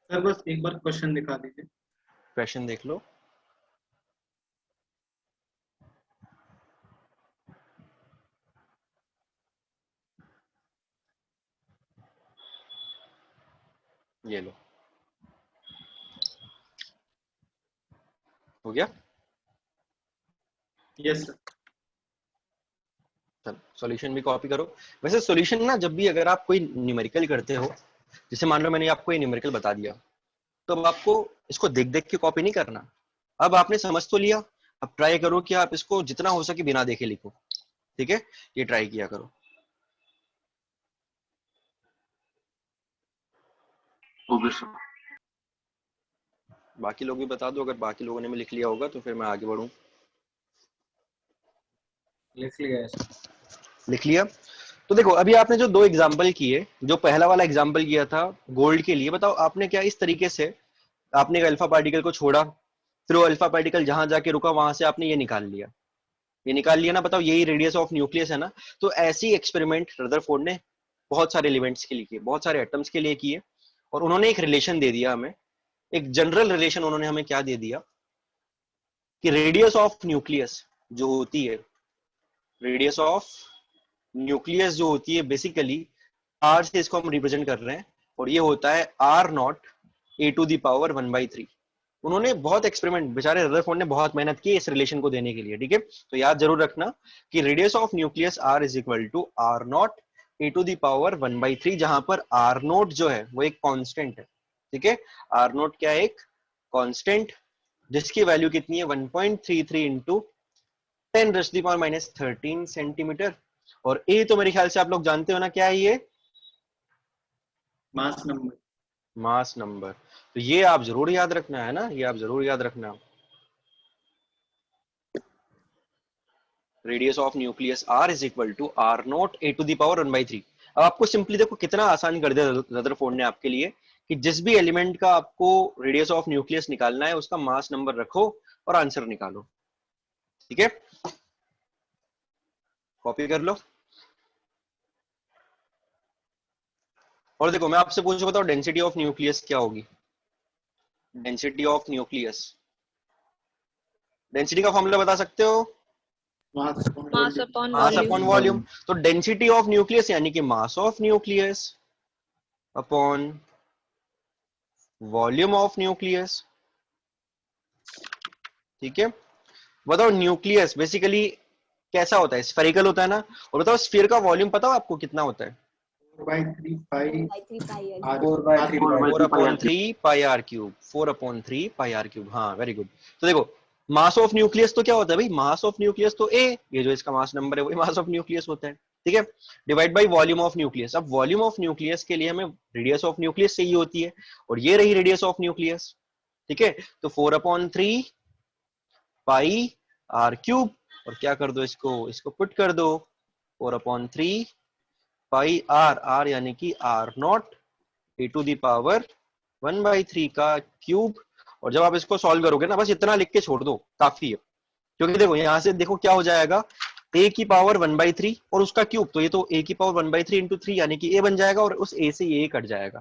सर बस एक बार क्वेश्चन दिखा दीजिए। क्वेश्चन देख लो, ये लो, हो गया। Yes sir. चलो सॉल्यूशन भी कॉपी करो। वैसे सॉल्यूशन ना, जब भी अगर आप कोई न्यूमेरिकल करते हो, जैसे मान लो मैंने आपको ये न्यूमेरिकल बता दिया, तो अब आपको इसको देख देख के कॉपी नहीं करना। अब आपने समझ तो लिया, अब ट्राई करो कि आप इसको जितना हो सके बिना देखे लिखो, ठीक है। ये ट्राई किया करो। Okay sir. बाकी लोग भी बता दो, अगर बाकी लोगों ने भी लिख लिया होगा तो फिर मैं आगे बढ़ूं। लिख लिया है सर। लिख लिया। तो देखो अभी आपने जो 2 एग्जाम्पल किए, जो पहला वाला एग्जाम्पल किया था गोल्ड के लिए, बताओ आपने क्या इस तरीके से आपने एक अल्फा पार्टिकल को छोड़ा, फिर वो अल्फा पार्टिकल जहां जाके रुका वहां से आपने ये निकाल लिया, ये निकाल लिया ना, बताओ यही रेडियस ऑफ न्यूक्लियस है ना। तो ऐसी एक्सपेरिमेंट रदरफोर्ड ने बहुत सारे एलिमेंट्स के लिए किए, बहुत सारे एटम्स के लिए किए, और उन्होंने एक रिलेशन दे दिया हमें, एक जनरल रिलेशन उन्होंने हमें क्या दे दिया, कि रेडियस ऑफ न्यूक्लियस जो होती है, रेडियस ऑफ न्यूक्लियस जो होती है बेसिकली आर से इसको हम रिप्रेजेंट कर रहे हैं, और ये होता है R0 a⁻⁴ उन्होंने बहुत एक्सपेरिमेंट, बेचारे रदरफोर्ड ने बहुत मेहनत की इस रिलेशन को देने के लिए, ठीक है। तो याद जरूर रखना कि radius of nucleus R = R0 a⁻⁴ जहां पर R0 जो है वो एक कांस्टेंट है, ठीक है। R0 क्या है, एक कांस्टेंट, जिसकी वैल्यू कितनी है 1.33 into 10⁻⁻13 सेंटीमीटर। और ए तो मेरे ख्याल से आप लोग जानते हो ना, क्या है ये, मास नंबर। Mass number. तो ये आप जरूर याद रखना है ना, ये आप जरूर याद रखना। Radius of nucleus R = R0 a⁻⁴ अब आपको सिंपली देखो कितना आसान कर दिया रदरफोर्ड ने आपके लिए, कि जिस भी एलिमेंट का आपको रेडियस ऑफ न्यूक्लियस निकालना है उसका मास नंबर रखो और आंसर निकालो, ठीक है। कॉपी कर लो। और देखो मैं आपसे पूछूं, बताओ डेंसिटी ऑफ न्यूक्लियस क्या होगी, डेंसिटी ऑफ न्यूक्लियस डेंसिटी का फॉर्मूला बता सकते हो? Mass mass upon mass upon volume. Volume. तो डेंसिटी ऑफ न्यूक्लियस यानी कि mass of nucleus upon volume of nucleus. ठीक है, बताओ न्यूक्लियस बेसिकली कैसा होता है? स्फेरिकल होता है ना। और बताओ स्फीयर का वॉल्यूम पता हो आपको कितना होता है? 4/3 pi 4/3 4/3 pi R cube. 4/3 pi R cube. हाँ वेरी गुड। तो देखो मास ऑफ न्यूक्लियस तो क्या होता है भाई? मास ऑफ न्यूक्लियस तो ए, ये जो इसका मास नंबर है वही मास ऑफ न्यूक्लियस होता है। ठीक है, divide by volume of nucleus. अब वॉल्यूम ऑफ न्यूक्लियस के लिए हमें रेडियस ऑफ न्यूक्लियस चाहिए होती है, और ये रही रेडियस ऑफ न्यूक्लियस। ठीक है, तो 4/3 पाई आर क्यूब, और क्या कर दो इसको पुट कर दो। 4/3 पाई आर, आर यानी कि R naught A to the power 1/3 का क्यूब। और जब आप इसको सॉल्व करोगे ना, बस इतना लिख के छोड़ दो, काफी है। क्योंकि देखो यहां से देखो क्या हो जाएगा, a की पावर 1/3 और उसका क्यूब, तो ये तो a की पावर 1/3 इंटू 3 यानी कि a बन जाएगा, और उस a से ये कट जाएगा।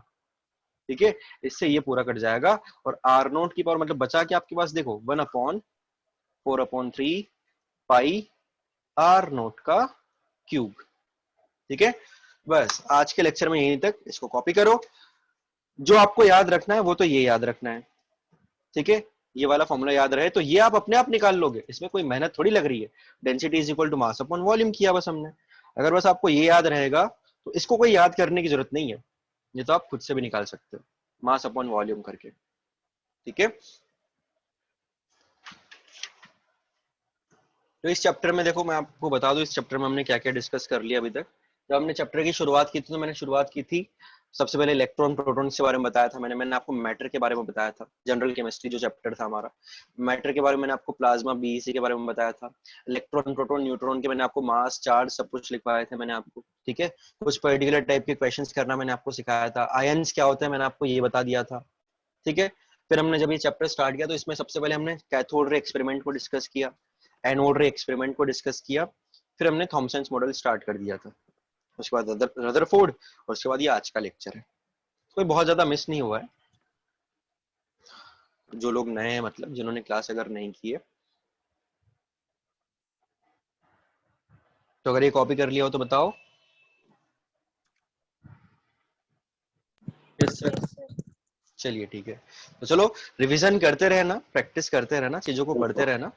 ठीक है, इससे ये पूरा कट जाएगा, और आर नोट की पावर मतलब बचा के आपके पास देखो 1/4/3 पाई आर नोट का क्यूब। ठीक है, बस आज के लेक्चर में यहीं तक। इसको कॉपी करो, जो आपको याद रखना है वो तो ये याद रखना है। ठीक है, ये वाला फॉर्मूला याद रहे तो ये आप अपने आप निकाल लोगे, इसमें कोई मेहनत थोड़ी लग रही है। Density is equal to mass upon volume किया बस हमने। अगर बस आपको ये याद रहेगा तो इसको कोई याद करने की जरूरत नहीं है, ये तो आप खुद से भी निकाल सकते हो मास अपॉन वॉल्यूम करके। ठीक है, तो इस चैप्टर में देखो मैं आपको बता दूं, इस चैप्टर में हमने क्या क्या डिस्कस कर लिया अभी तक। जब हमने चैप्टर की शुरुआत की थी तो मैंने शुरुआत की थी सबसे पहले इलेक्ट्रॉन प्रोटॉन के बारे में बताया था मैंने आपको मैटर के बारे में बताया था, जनरल केमिस्ट्री जो चैप्टर था हमारा। मैटर के बारे में मैंने आपको प्लाज्मा बीईसी के बारे में बताया था। इलेक्ट्रॉन प्रोटॉन न्यूट्रॉन के मैंने आपको मास चार्ज सब कुछ लिखवाए थे मैंने आपको। ठीक है, कुछ पर्टिकुलर टाइप के क्वेश्चंस करना मैंने आपको सिखाया था। आयंस क्या होता है मैंने आपको ये बता दिया था। ठीक है, फिर हमने जब ये चैप्टर स्टार्ट किया तो इसमें सबसे पहले हमने कैथोड रे एक्सपेरिमेंट को डिस्कस किया, एनोड रे एक्सपेरिमेंट को डिस्कस किया, फिर हमने थॉमसन मॉडल स्टार्ट कर दिया था, उसके बाद रदरफोर्ड, और उसके बाद ये आज का लेक्चर है। कोई बहुत ज्यादा मिस नहीं हुआ है। जो लोग नए हैं मतलब जिन्होंने क्लास अगर नहीं की है तो अगर ये कॉपी कर लिया हो तो बताओ। Yes sir. चलिए ठीक है, तो चलो रिवीजन करते रहना, प्रैक्टिस करते रहना, चीजों को पढ़ते रहना।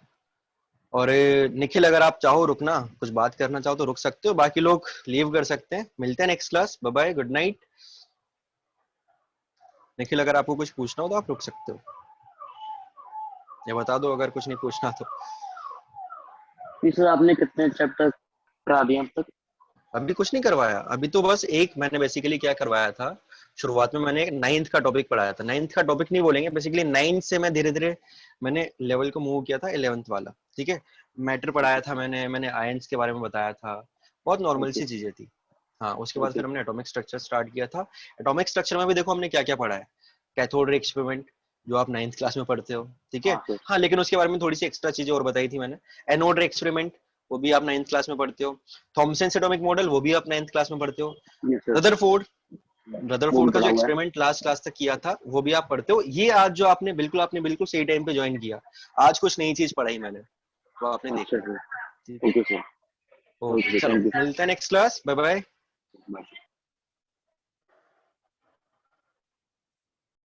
और निखिल अगर आप चाहो रुकना, कुछ बात करना चाहो तो रुक सकते हो, बाकी लोग लीव कर सकते हैं। मिलते हैं next class, bye bye, good night. Nikhil अगर आपको कुछ पूछना हो तो आप रुक सकते हो, ये बता दो अगर कुछ नहीं पूछना तो। सर आपने कितने चैप्टर करा दिए अब तक? अभी कुछ नहीं करवाया, अभी तो बस एक मैंने बेसिकली क्या करवाया था, शुरुआत में मैंने 9th का टॉपिक पढ़ाया था। 9th का टॉपिक नहीं बोलेंगे, बेसिकली 9th से मैं धीरे धीरे मैंने लेवल को मूव किया था 11th वाला। ठीक है, मैटर पढ़ाया था मैंने आयंस के बारे में बताया था, बहुत नॉर्मल सी चीजें थी। हाँ, उसके बाद फिर हमने एटॉमिक स्ट्रक्चर स्टार्ट किया था। एटॉमिक स्ट्रक्चर में भी देखो हमने क्या क्या पढ़ा है। कैथोड रे एक्सपेरिमेंट जो आप 9th क्लास में पढ़ते हो, ठीक है। हाँ, लेकिन उसके बारे में थोड़ी सी एक्स्ट्रा चीजें और बताई थी मैंने। एनोड रे एक्सपेरिमेंट वो भी आप 9th क्लास में पढ़ते हो। थॉमसन एटॉमिक मॉडल वो भी आप 9th क्लास में पढ़ते हो। रदरफोर्ड का जो एक्सपेरिमेंट लास्ट क्लास तक किया था वो भी आप पढ़ते हो। ये आज जो आपने बिल्कुल सही टाइम पे ज्वाइन किया, आज कुछ नई चीज पढ़ाई मैंने तो आपने देखा। ओके सर, चलो मिलते हैं नेक्स्ट क्लास, बाय बाय।